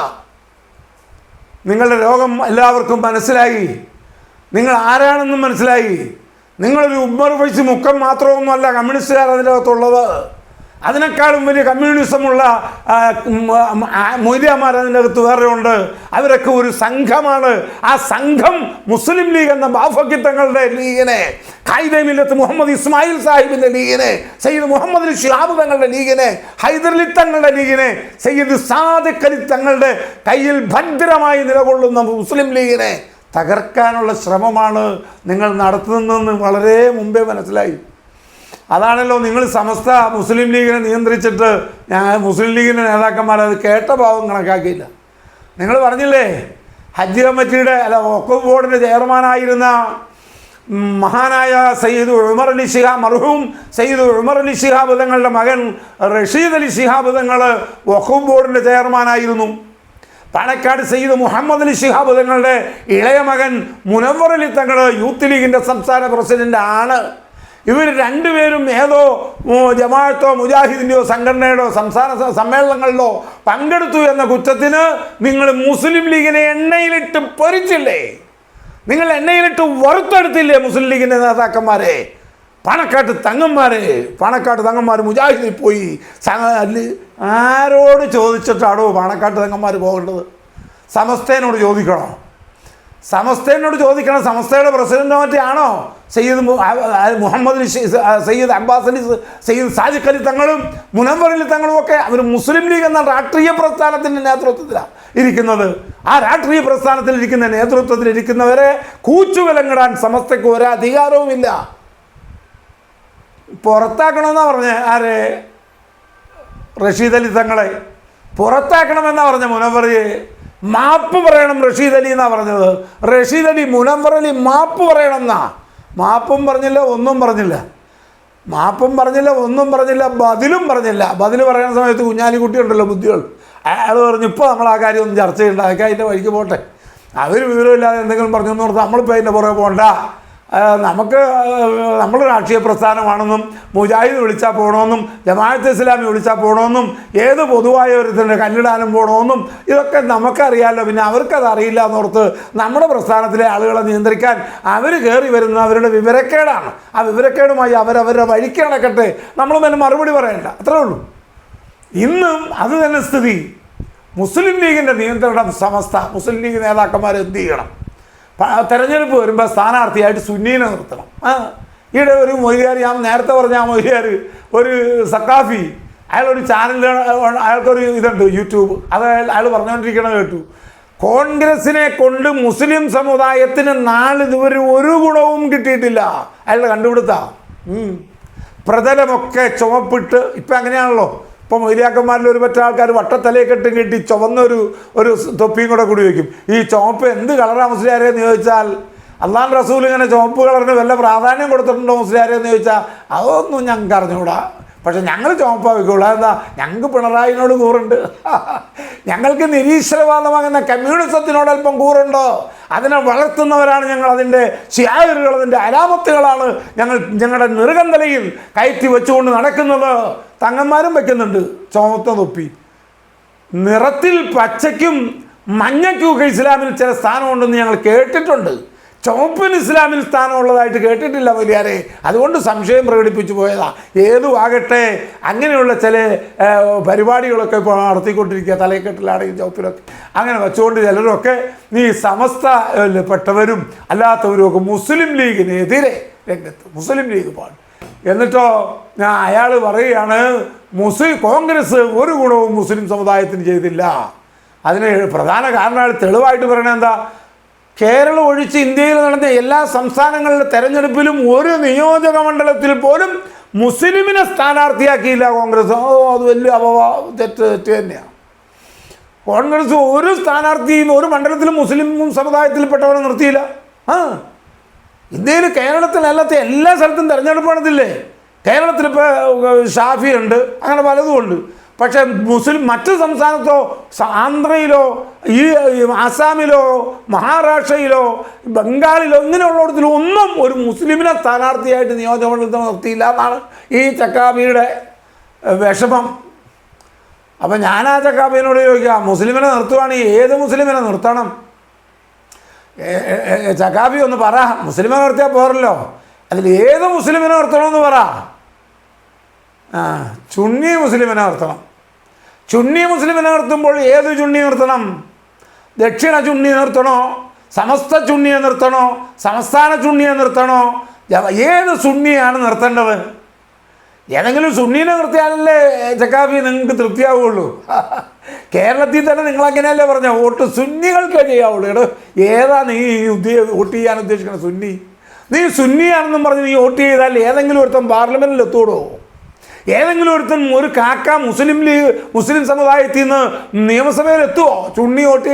നിങ്ങളുടെ രോഗം എല്ലാവർക്കും മനസ്സിലായി. നിങ്ങൾ ആരാണെന്നും മനസ്സിലായി. നിങ്ങളൊരു ഉമ്മർ വയസ്സ് മുക്കം മാത്രമൊന്നുമല്ല കമ്മ്യൂണിസ്റ്റുകാർ അതിനകത്തുള്ളത്. അതിനേക്കാളും വലിയ കമ്മ്യൂണിസമുള്ള മൊയ്ലിയാമാർ അതിനകത്ത് വേറെ ഉണ്ട്. അവരൊക്കെ ഒരു സംഘമാണ്. ആ സംഘം മുസ്ലിം ലീഗ് എന്ന ബാഫക്കി തങ്ങളുടെ ലീഗിനെ, ഖായിദെ മില്ലത്ത് മുഹമ്മദ് ഇസ്മായിൽ സാഹിബിൻ്റെ ലീഗിനെ, സയ്യിദ് മുഹമ്മദ് അലി ശിഹാബ് തങ്ങളുടെ ലീഗിനെ, ഹൈദരലി തങ്ങളുടെ ലീഗിനെ, സയ്യിദ് സാദിഖ് അലി തങ്ങളുടെ കയ്യിൽ ഭദ്രമായി നിലകൊള്ളുന്ന മുസ്ലിം ലീഗിനെ തകർക്കാനുള്ള ശ്രമമാണ് നിങ്ങൾ നടത്തുന്നതെന്ന് വളരെ മുമ്പേ മനസ്സിലായി. അതാണല്ലോ നിങ്ങൾ സമസ്ത മുസ്ലിം ലീഗിനെ നിയന്ത്രിച്ചിട്ട് മുസ്ലിം ലീഗിൻ്റെ നേതാക്കന്മാർ അത് കേട്ട ഭാവം കണക്കാക്കിയില്ല. നിങ്ങൾ പറഞ്ഞില്ലേ, ഹജ്ജ് കമ്മിറ്റിയുടെ വഖഫ് ബോർഡിൻ്റെ ചെയർമാനായിരുന്ന മഹാനായ സയ്യിദ് ഉമർ അലി ശിഹാബ്, മർഹൂം സയ്യിദ് ഉമർ അലി ശിഹാബ് തങ്ങളുടെ മകൻ റഷീദ് അലി ശിഹാബ് തങ്ങൾ വഖഫ് ബോർഡിൻ്റെ ചെയർമാനായിരുന്നു. പാണക്കാട് സയ്യിദ് മുഹമ്മദ് അലി ശിഹാബ് തങ്ങളുടെ ഇളയ മകൻ മുനവ്വർ അലി തങ്ങൾ യൂത്ത് ലീഗിൻ്റെ സംസ്ഥാന പ്രസിഡന്റ് ആണ്. ഇവർ രണ്ടുപേരും ഏതോ ജമാഅത്തോ മുജാഹിദിൻ്റെയോ സംഘടനയുടെയോ സംസ്ഥാന സമ്മേളനങ്ങളിലോ പങ്കെടുത്തു എന്ന കുറ്റത്തിന് നിങ്ങൾ മുസ്ലിം ലീഗിനെ എണ്ണയിലിട്ട് പൊരിച്ചില്ലേ? നിങ്ങൾ എണ്ണയിലിട്ട് വറുത്തെടുത്തില്ലേ മുസ്ലിം ലീഗിൻ്റെ നേതാക്കന്മാരെ? പാണക്കാട്ട് തങ്ങന്മാർ മുജാഹിദിൽ പോയി. ആരോട് ചോദിച്ചിട്ടാണോ പാണക്കാട്ട് തങ്ങന്മാർ പോകേണ്ടത്? സമസ്തേനോട് ചോദിക്കണം. സമസ്തയുടെ പ്രസിഡന്റ് മറ്റാണോ സയ്യിദ് മുഹമ്മദ് സയ്യിദ് അബ്ബാസ് അലി, സയ്യിദ് സാദിഖ് അലി തങ്ങളും മുനവ്വർ അലി തങ്ങളും ഒക്കെ അവർ മുസ്ലിം ലീഗ് എന്ന രാഷ്ട്രീയ പ്രസ്ഥാനത്തിൻ്റെ നേതൃത്വത്തിലാണ് ഇരിക്കുന്നത്. ആ രാഷ്ട്രീയ പ്രസ്ഥാനത്തിലിരിക്കുന്ന നേതൃത്വത്തിലിരിക്കുന്നവരെ കൂച്ചുവിലങ്ങിടാൻ സമസ്തയ്ക്ക് ഒരധികാരവുമില്ല. പുറത്താക്കണമെന്നാണ് പറഞ്ഞത്. ആരെ? റഷീദ് അലി തങ്ങളെ പുറത്താക്കണമെന്നാണ് പറഞ്ഞ മുനവ്വറിയെ. മാപ്പ് പറയണം റഷീദ് അലി എന്നാണ് പറഞ്ഞത്. റഷീദ് അലി മുനവ്വർ അലി മാപ്പ് പറയണം എന്നാ. മാപ്പും പറഞ്ഞില്ല, ഒന്നും പറഞ്ഞില്ല. ബദിലും പറഞ്ഞില്ല. ബദിൽ പറയുന്ന സമയത്ത് കുഞ്ഞാലിക്കുട്ടി ഉണ്ടല്ലോ, ബുദ്ധികൾ, അയാൾ പറഞ്ഞു ഇപ്പോൾ നമ്മൾ ആ കാര്യം ഒന്നും ചർച്ച ചെയ്യണ്ട, അതൊക്കെ അതിൻ്റെ വഴിക്ക് പോട്ടെ. അവർ വിവരമില്ലാതെ എന്തെങ്കിലും പറഞ്ഞു എന്ന് പറഞ്ഞാൽ നമ്മളിപ്പോൾ അതിൻ്റെ പുറകെ പോകണ്ട. നമ്മൾ രാഷ്ട്രീയ പ്രസ്ഥാനമാണെന്നും മുജാഹിദ് വിളിച്ചാൽ പോകണമെന്നും ജമാഅത്ത് ഇസ്ലാമി വിളിച്ചാൽ പോകണമെന്നും ഏത് പൊതുവായ ഒരുത്തിൻ്റെ കല്ലിടാനും പോകണമെന്നും ഇതൊക്കെ നമുക്കറിയാമല്ലോ. പിന്നെ അവർക്കത് അറിയില്ല എന്നോർത്ത് നമ്മുടെ പ്രസ്ഥാനത്തിലെ ആളുകളെ നിയന്ത്രിക്കാൻ അവർ കയറി വരുന്ന അവരുടെ വിവരക്കേടാണ്. ആ വിവരക്കേടുമായി അവരവരുടെ വഴിക്ക് നടക്കട്ടെ, നമ്മൾ തന്നെ മറുപടി പറയണ്ട, അത്രേ ഉള്ളൂ. ഇന്നും അത് തന്നെ സ്ഥിതി. മുസ്ലിം ലീഗിൻ്റെ നിയന്ത്രണം സമസ്ത. മുസ്ലിം ലീഗ് നേതാക്കന്മാർ എന്ത് ചെയ്യണം? തെരഞ്ഞെടുപ്പ് വരുമ്പോൾ സ്ഥാനാർത്ഥിയായിട്ട് സുന്നീനെ നിർത്തണം. ഈയിടെ ഒരു മൊയ്ലിയാർ, ഞാൻ നേരത്തെ പറഞ്ഞ ആ മൊയ്ലിയാർ, ഒരു സക്കാഫി, അയാളൊരു ചാനൽ, അയാൾക്കൊരു ഇതുണ്ട് യൂട്യൂബ്, അത് അയാൾ പറഞ്ഞുകൊണ്ടിരിക്കണത് കേട്ടു. കോൺഗ്രസിനെ കൊണ്ട് മുസ്ലിം സമുദായത്തിന് നാളിതുവരെ ഒരു ഗുണവും കിട്ടിയിട്ടില്ല. അയാളുടെ കണ്ടുപിടുത്താ. പ്രതലമൊക്കെ ചുവപ്പിട്ട്, ഇപ്പം അങ്ങനെയാണല്ലോ. ഇപ്പോൾ മൊയ്ലിയാക്കന്മാരിൽ ഒരു പറ്റ ആൾക്കാർ വട്ടത്തലയെക്കെട്ടും കെട്ടി ചുവന്നൊരു തൊപ്പിയും കൂടെ കൂടി വയ്ക്കും. ഈ ചുവപ്പ് എന്ത് കളറാണ് മുസ്ലിയാരെന്ന് ചോദിച്ചാൽ, അള്ളാഹ് റസൂൽ ഇങ്ങനെ ചുവപ്പ് കളറിന് വല്ല പ്രാധാന്യം കൊടുത്തിട്ടുണ്ടോ മുസ്ലിയാരെന്ന് ചോദിച്ചാൽ അതൊന്നും ഞങ്ങൾക്ക് അറിഞ്ഞുകൂടാ. പക്ഷെ ഞങ്ങൾ ചുമപ്പാ വയ്ക്കുള്ളൂ. അതെന്താ? ഞങ്ങൾക്ക് പിണറായിനോട് കൂറുണ്ട്. ഞങ്ങൾക്ക് നിരീശ്വരവാദമാകുന്ന കമ്മ്യൂണിസത്തിനോട് അല്പം കൂറുണ്ടോ? അതിനെ വളർത്തുന്നവരാണ് ഞങ്ങൾ. അതിൻ്റെ ശിയാറുകൾ, അതിൻ്റെ അലാമത്തുകളാണ് ഞങ്ങളുടെ നെറുകന്തലയിൽ കയറ്റി വെച്ചുകൊണ്ട് നടക്കുന്നത്. തങ്ങന്മാരും വയ്ക്കുന്നുണ്ട് ചുമത്ത തൊപ്പി. നിറത്തിൽ പച്ചയ്ക്കും മഞ്ഞയ്ക്കുമൊക്കെ ഇസ്ലാമിൽ ചില സ്ഥാനമുണ്ടെന്ന് ഞങ്ങൾ കേട്ടിട്ടുണ്ട്. ചുവപ്പിന് ഇസ്ലാമിൽ സ്ഥാനമുള്ളതായിട്ട് കേട്ടിട്ടില്ല വലിയാരെ. അതുകൊണ്ട് സംശയം പ്രകടിപ്പിച്ചു പോയതാ. ഏതുമാകട്ടെ, അങ്ങനെയുള്ള ചില പരിപാടികളൊക്കെ ഇപ്പോൾ നടത്തിക്കൊണ്ടിരിക്കുക. തലക്കെട്ടിലാണെങ്കിൽ ചുവപ്പിലൊക്കെ അങ്ങനെ വെച്ചുകൊണ്ട് ചിലരൊക്കെ ഈ സമസ്ത പെട്ടവരും അല്ലാത്തവരും ഒക്കെ മുസ്ലിം ലീഗിനെതിരെ രംഗത്ത്. മുസ്ലിം ലീഗ് പാടും. എന്നിട്ടോ അയാൾ പറയുകയാണ് കോൺഗ്രസ് ഒരു ഗുണവും മുസ്ലിം സമുദായത്തിന് ചെയ്തില്ല. അതിന് പ്രധാന കാരണം തെളിവായിട്ട് പറയണത് എന്താ? കേരളം ഒഴിച്ച് ഇന്ത്യയിൽ നടന്ന എല്ലാ സംസ്ഥാനങ്ങളിലെ തെരഞ്ഞെടുപ്പിലും ഒരു നിയോജക മണ്ഡലത്തിൽ പോലും മുസ്ലിമിനെ സ്ഥാനാർത്ഥിയാക്കിയില്ല കോൺഗ്രസ്. അത് വലിയ തെറ്റ് തന്നെയാണ്. കോൺഗ്രസ് ഒരു സ്ഥാനാർത്ഥിയും ഒരു മണ്ഡലത്തിലും മുസ്ലിം സമുദായത്തിൽപ്പെട്ടവരെ നിർത്തിയില്ല. ഇന്ത്യയിൽ കേരളത്തിലല്ലാത്ത എല്ലാ സ്ഥലത്തും തെരഞ്ഞെടുപ്പ് നടത്തില്ലേ? കേരളത്തിലിപ്പോൾ ഷാഫി ഉണ്ട്, അങ്ങനെ പലതും ഉണ്ട്. പക്ഷേ മറ്റ് സംസ്ഥാനത്തോ ആന്ധ്രയിലോ ഈ ആസാമിലോ മഹാരാഷ്ട്രയിലോ ബംഗാളിലോ ഇങ്ങനെയുള്ളിടത്തിലും ഒന്നും ഒരു മുസ്ലിമിനെ സ്ഥാനാർത്ഥിയായിട്ട് നിയോജകമണ്ഡലത്തിൽ നിർത്തിയില്ല എന്നാണ് ഈ ചക്കാബിയുടെ വിഷമം. അപ്പം ഞാൻ ആ ചക്കാബിനോട് ചോദിക്കാം, മുസ്ലിമിനെ നിർത്തുവാണെങ്കിൽ ഏത് മുസ്ലിമിനെ നിർത്തണം? ചക്കാബി ഒന്ന് പറ. മുസ്ലിമിനെ നിർത്തിയാൽ പോരല്ലോ, അതിൽ ഏത് മുസ്ലിമിനെ നിർത്തണമെന്ന് പറ. ചുണ്ണി മുസ്ലിമിനെ നിർത്തണം. ചുണ്ണി മുസ്ലിമിനെ നിർത്തുമ്പോൾ ഏത് ചുണ്ണി നിർത്തണം? ദക്ഷിണ ചുണ്ണി നിർത്തണോ? സമസ്ത ചുണ്ണിയെ നിർത്തണോ? സംസ്ഥാന ചുണ്ണിയെ നിർത്തണോ? ഏത് സുണ്ണിയാണ് നിർത്തേണ്ടത്? ഏതെങ്കിലും സുണ്ണീനെ നിർത്തിയാലല്ലേ ചക്കാബി നിങ്ങൾക്ക് തൃപ്തിയാവുള്ളൂ. കേരളത്തിൽ തന്നെ നിങ്ങളങ്ങനെയല്ലേ പറഞ്ഞ വോട്ട് സുന്നികൾക്കേ ചെയ്യാവുള്ളൂ. എടോ, ഏതാ നീ വോട്ട് ചെയ്യാൻ ഉദ്ദേശിക്കണം? സുന്നി. നീ സുന്നിയാണെന്നും പറഞ്ഞ് നീ വോട്ട് ചെയ്താൽ ഏതെങ്കിലും ഒരുത്തൻ പാർലമെൻറ്റിൽ എത്തൂടോ? ഏതെങ്കിലും ഒരുത്തൻ ഒരു കാക്ക മുസ്ലിം സമുദായത്തിൽ നിന്ന് നിയമസഭയിൽ എത്തുമോ? ചുണ്ണി വോട്ട്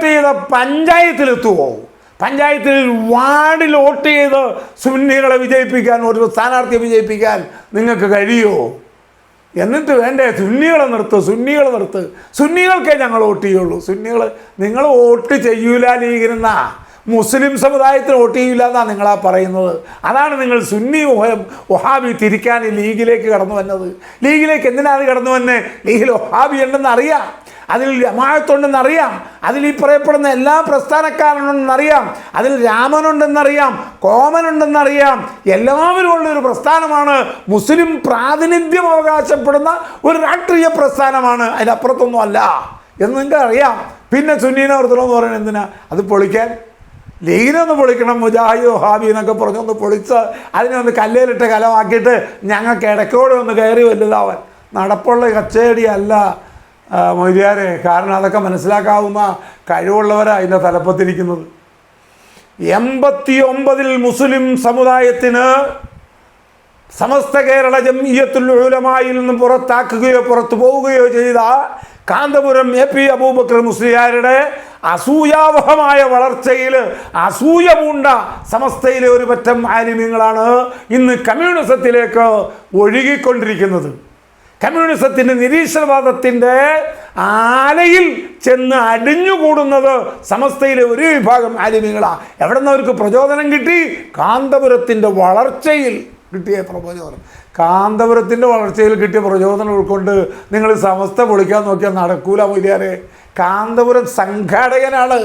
ചെയ്ത പഞ്ചായത്തിലെത്തുമോ? പഞ്ചായത്തിൽ വാർഡിൽ വോട്ട് ചെയ്ത് സുന്നികളെ വിജയിപ്പിക്കാൻ, ഒരു സ്ഥാനാർത്ഥിയെ വിജയിപ്പിക്കാൻ നിങ്ങൾക്ക് കഴിയുമോ? എന്നിട്ട് വേണ്ടേ സുന്നികളെ നിർത്ത്. സുന്നികൾക്കേ ഞങ്ങൾ വോട്ട് ചെയ്യുള്ളൂ. നിങ്ങൾ വോട്ട് ചെയ്യൂല ലീഗിനെന്നാ, മുസ്ലിം സമുദായത്തിന് വോട്ട് ചെയ്യില്ല എന്നാണ് നിങ്ങളാ പറയുന്നത്. അതാണ് നിങ്ങൾ സുന്നി വഹാബി തിരിക്കാൻ ലീഗിലേക്ക് കടന്നു വന്നത്. ലീഗിലേക്ക് എന്തിനാണ് കടന്നു വന്നത്? ലീഗിൽ വഹാബി ഉണ്ടെന്ന് അറിയാം, അതിൽ ജമാഅത്തുണ്ടെന്നറിയാം, അതിൽ ഈ പറയപ്പെടുന്ന എല്ലാ പ്രസ്ഥാനക്കാരുണ്ടെന്നറിയാം, അതിൽ രാമനുണ്ടെന്നറിയാം, കോമനുണ്ടെന്നറിയാം. എല്ലാവരും ഉള്ളൊരു പ്രസ്ഥാനമാണ്. മുസ്ലിം പ്രാതിനിധ്യം അവകാശപ്പെടുന്ന ഒരു രാഷ്ട്രീയ പ്രസ്ഥാനമാണ്. അതിനപ്പുറത്തൊന്നും അല്ല എന്ന് നിങ്ങൾക്ക് അറിയാം. പിന്നെ സുന്നീനെ നിർത്തണമെന്ന് പറയുന്നത് എന്തിനാ? അത് പൊളിക്കാൻ. ലീഗിനൊന്ന് പൊളിക്കണം, മുജാഹിദ് വഹാബി എന്നൊക്കെ പറഞ്ഞൊന്ന് പൊളിച്ച് അതിനെ ഒന്ന് കല്ലേലിട്ട് കലമാക്കിയിട്ട് ഞങ്ങൾക്ക് ഇടയ്ക്കോടെ ഒന്ന് കയറി വലുതാവാൻ നടപ്പുള്ള കച്ചേടിയല്ല മൊയ്ലിയാരെ. കാരണം അതൊക്കെ മനസ്സിലാക്കാവുന്ന കഴിവുള്ളവരാണ് അതിൻ്റെ തലപ്പത്തിരിക്കുന്നത്. 89 മുസ്ലിം സമുദായത്തിന് സമസ്ത കേരള ജംഇയ്യത്തുൽ ഉലമായിൽ നിന്നും പുറത്തു പോവുകയോ ചെയ്ത കാന്തപുരം AP അബൂബക്കർ മുസ്ലിയാരുടെ അസൂയാവഹമായ വളർച്ചയിൽ അസൂയ പൂണ്ട സമസ്തയിലെ ഒരു പറ്റം ആലിമീങ്ങളാണ് ഇന്ന് കമ്മ്യൂണിസത്തിലേക്ക് ഒഴുകിക്കൊണ്ടിരിക്കുന്നത്. കമ്മ്യൂണിസത്തിൻ്റെ നിരീശ്വരവാദത്തിൻ്റെ ആലയിൽ ചെന്ന് അടിഞ്ഞുകൂടുന്നത് സമസ്തയിലെ ഒരു വിഭാഗം ആലിമീങ്ങളാണ്. എവിടെ നിന്ന് അവർക്ക് പ്രചോദനം കിട്ടി? കാന്തപുരത്തിൻ്റെ വളർച്ചയിൽ കിട്ടിയ പ്രചോദനം. കാന്തപുരത്തിൻ്റെ വളർച്ചയിൽ കിട്ടിയ പ്രചോദനം ഉൾക്കൊണ്ട് നിങ്ങൾ സമസ്ത പൊളിക്കാൻ നോക്കിയാൽ നടക്കൂല മൊയ്ലിയാരെ. കാന്തപുരം സംഘാടകനാണ്.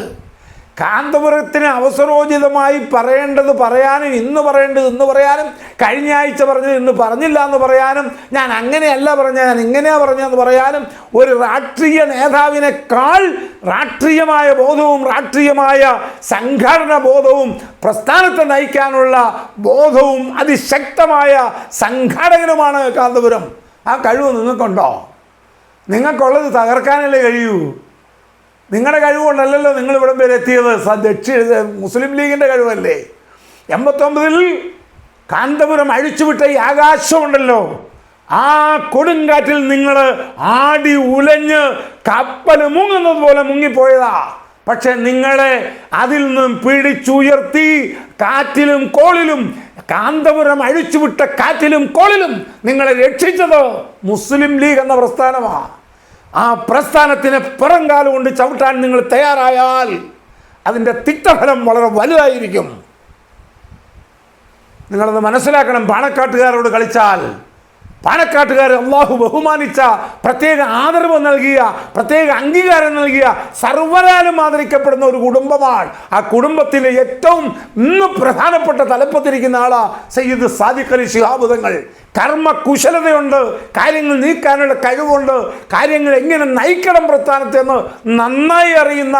കാന്തപുരത്തിന് അവസരോചിതമായി പറയേണ്ടത് പറയാനും, ഇന്ന് പറയേണ്ടത് ഇന്ന് പറയാനും, കഴിഞ്ഞ ആഴ്ച പറഞ്ഞത് ഇന്ന് പറഞ്ഞില്ല എന്ന് പറയാനും, ഞാൻ അങ്ങനെയല്ല പറഞ്ഞ ഞാൻ ഇങ്ങനെയാണ് പറഞ്ഞതെന്ന് പറയാനും ഒരു രാഷ്ട്രീയ നേതാവിനേക്കാൾ രാഷ്ട്രീയമായ ബോധവും രാഷ്ട്രീയമായ സംഘടന ബോധവും പ്രസ്ഥാനത്തെ നയിക്കാനുള്ള ബോധവും അതിശക്തമായ സംഘാടകനുമാണ് കാന്തപുരം. ആ കഴിവ് നിങ്ങൾക്കുണ്ടോ? നിങ്ങൾക്കുള്ളത് തകർക്കാനല്ലേ കഴിയൂ. നിങ്ങളുടെ കഴിവുകൊണ്ടല്ലല്ലോ നിങ്ങൾ ഇവിടം വരെ എത്തിയത്. മുസ്ലിം ലീഗിൻ്റെ കഴിവല്ലേ. 89 കാന്തപുരം അഴിച്ചുവിട്ട ഈ ആകാശമുണ്ടല്ലോ, ആ കൊടുങ്കാറ്റിൽ നിങ്ങൾ ആടി ഉലഞ്ഞ് കപ്പൽ മുങ്ങുന്നത് പോലെ മുങ്ങിപ്പോയതാ. പക്ഷെ നിങ്ങളെ അതിൽ നിന്നും പിടിച്ചുയർത്തി കാറ്റിലും കോളിലും കാന്തപുരം അഴിച്ചുവിട്ട കാറ്റിലും കോളിലും നിങ്ങളെ രക്ഷിച്ചത് മുസ്ലിം ലീഗ് എന്ന പ്രസ്ഥാനമാണ്. ആ പ്രസ്ഥാനത്തിന് പുറംകാലം കൊണ്ട് ചവിട്ടാൻ നിങ്ങൾ തയ്യാറായാൽ അതിൻ്റെ തിക്തഫലം വളരെ വലുതായിരിക്കും. നിങ്ങളത് മനസ്സിലാക്കണം. പാണക്കാട്ടുകാരോട് കളിച്ചാൽ, പാണക്കാട്ടുകാർ അള്ളാഹു ബഹുമാനിച്ച, പ്രത്യേക ആദരവ് നൽകിയ, പ്രത്യേക അംഗീകാരം നൽകിയ, സർവ്വകാലം ആദരിക്കപ്പെടുന്ന ഒരു കുടുംബമാണ്. ആ കുടുംബത്തിലെ ഏറ്റവും ഇന്ന് പ്രധാനപ്പെട്ട തലപ്പത്തിരിക്കുന്ന ആളാ സയ്യിദ് സാദിഖ് അലി ശിഹാബ് തങ്ങൾ. കർമ്മകുശലതയുണ്ട്, കാര്യങ്ങൾ നീക്കാനുള്ള കഴിവുണ്ട്, കാര്യങ്ങൾ എങ്ങനെ നയിക്കണം പ്രസ്ഥാനത്തെന്ന് നന്നായി അറിയുന്ന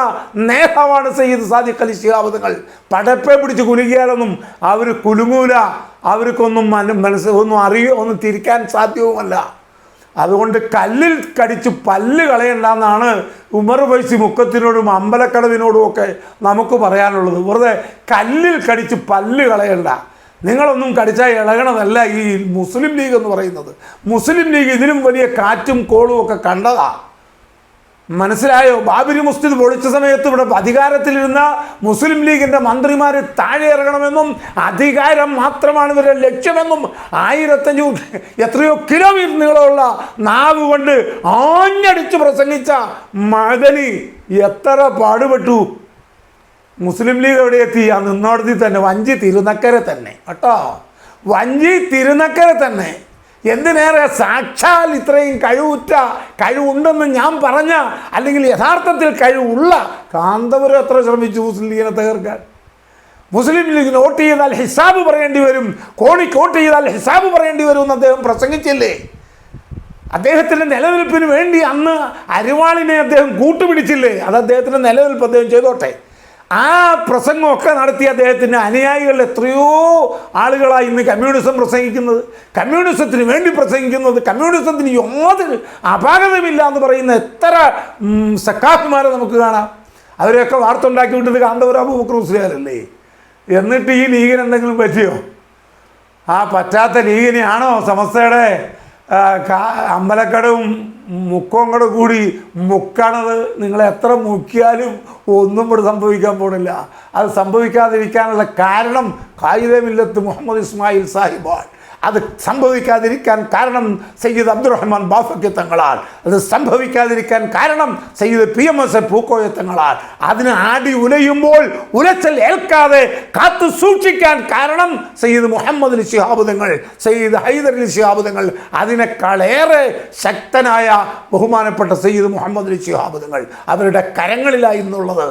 നേതാവാണ് സയ്യിദ് സാദിഖ് അലി ശിഹാബ് തങ്ങൾ. പടപ്പെ പിടിച്ച് കുലുങ്ങിയാലൊന്നും അവർ കുലുങ്ങൂല. അവർക്കൊന്നും ഒന്നും തിരിക്കാൻ സാധ്യവുമല്ല. അതുകൊണ്ട് കല്ലിൽ കടിച്ച് പല്ല് കളയണ്ടെന്നാണ് ഉമർ ഫൈസി മുക്കത്തിനോടും അമ്പലക്കടവിനോടും ഒക്കെ നമുക്ക് പറയാനുള്ളത്. വെറുതെ കല്ലിൽ കടിച്ച് പല്ല് കളയണ്ട. നിങ്ങളൊന്നും കടിച്ചാൽ ഇളകണതല്ല ഈ മുസ്ലിം ലീഗ് എന്ന് പറയുന്നത്. മുസ്ലിം ലീഗ് ഇതിലും വലിയ കാറ്റും കോളും ഒക്കെ കണ്ടതാ. മനസ്സിലായോ? ബാബരി മസ്ജിദ് പൊളിച്ച സമയത്ത് ഇവിടെ അധികാരത്തിലിരുന്ന മുസ്ലിം ലീഗിൻ്റെ മന്ത്രിമാർ താഴെ ഇറങ്ങണമെന്നും അധികാരം മാത്രമാണ് ഇവരുടെ ലക്ഷ്യമെന്നും 1500 എത്രയോ കിലോമീറ്റർ നീളമുള്ള നാവ് കൊണ്ട് ആഞ്ഞടിച്ച് പ്രസംഗിച്ച മദനി എത്ര പാടുപെട്ടു. മുസ്ലിം ലീഗ് എവിടെ എത്തി? ആ നിന്നോടത്തി തന്നെ, വഞ്ചി തിരുനക്കര തന്നെ കേട്ടോ, വഞ്ചി തിരുനക്കര തന്നെ. എന്തിനേറെ സാക്ഷാൽ ഇത്രയും കഴിവുണ്ടെന്ന് ഞാൻ പറഞ്ഞ, അല്ലെങ്കിൽ യഥാർത്ഥത്തിൽ കഴിവുള്ള കാന്തപുരം എത്ര ശ്രമിച്ചു മുസ്ലിം ലീഗിനെ തകർക്കാൻ. മുസ്ലിം ലീഗിന് വോട്ട് ചെയ്താൽ ഹിസാബ് പറയേണ്ടി വരും, കോണിക്ക് വോട്ട് ചെയ്താൽ ഹിസാബ് പറയേണ്ടി വരും എന്ന് അദ്ദേഹം പ്രസംഗിച്ചില്ലേ? അദ്ദേഹത്തിൻ്റെ നിലനിൽപ്പിന് വേണ്ടി അന്ന് അരിവാളിനെ അദ്ദേഹം കൂട്ടുപിടിച്ചില്ലേ? അത് അദ്ദേഹത്തിൻ്റെ നിലനിൽപ്പ് അദ്ദേഹം ചെയ്തോട്ടെ. ആ പ്രസംഗമൊക്കെ നടത്തിയ അദ്ദേഹത്തിൻ്റെ അനുയായികൾ എത്രയോ ആളുകളാണ് ഇന്ന് കമ്മ്യൂണിസം പ്രസംഗിക്കുന്നത്, കമ്മ്യൂണിസത്തിന് വേണ്ടി പ്രസംഗിക്കുന്നത്, കമ്മ്യൂണിസത്തിന് യാതൊരു അപാകതമില്ല എന്ന് പറയുന്ന എത്ര സക്കാഫിമാരെ നമുക്ക് കാണാം. അവരെയൊക്കെ വാർത്ത ഉണ്ടാക്കി വിട്ടത് കാന്തപുരം അബൂബക്കർ മുസ്ലിയാരല്ലേ? എന്നിട്ട് ഈ ലീഗിന് എന്തെങ്കിലും പറ്റിയോ? ആ പറ്റാത്ത ലീഗിനെയാണോ സമസ്തയുടെ അമ്പലക്കടവും മുക്കവും കൂടെ കൂടി മുക്കണത്? നിങ്ങൾ എത്ര മുക്കിയാലും ഒന്നും ഇവിടെ സംഭവിക്കാൻ പോണില്ല. അത് സംഭവിക്കാതിരിക്കാനുള്ള കാരണം ഖായിദെ മില്ലത്ത് മുഹമ്മദ് ഇസ്മായിൽ സാഹിബാണ്. അത് സംഭവിക്കാതിരിക്കാൻ കാരണം സയ്യിദ് അബ്ദുറഹ്മാൻ ബാഫക്കി തങ്ങളാൽ. അത് സംഭവിക്കാതിരിക്കാൻ കാരണം സയ്യിദ് PMS പൂക്കോയ തങ്ങളാൽ. അതിന് ആടി ഉലയുമ്പോൾ ഉലച്ചൽ ഏൽക്കാതെ കാത്തു സൂക്ഷിക്കാൻ കാരണം സയ്യിദ് മുഹമ്മദ് അലി ശിഹാബ് തങ്ങൾ, സയ്യിദ് ഹൈദർ അലി ശിഹാബ് തങ്ങൾ, അതിനേക്കാളേറെ ശക്തനായ ബഹുമാനപ്പെട്ട സയ്യിദ് മുഹമ്മദ് അലി ശിഹാബ് തങ്ങൾ അവരുടെ കരങ്ങളിലായിരുന്നുള്ളത്.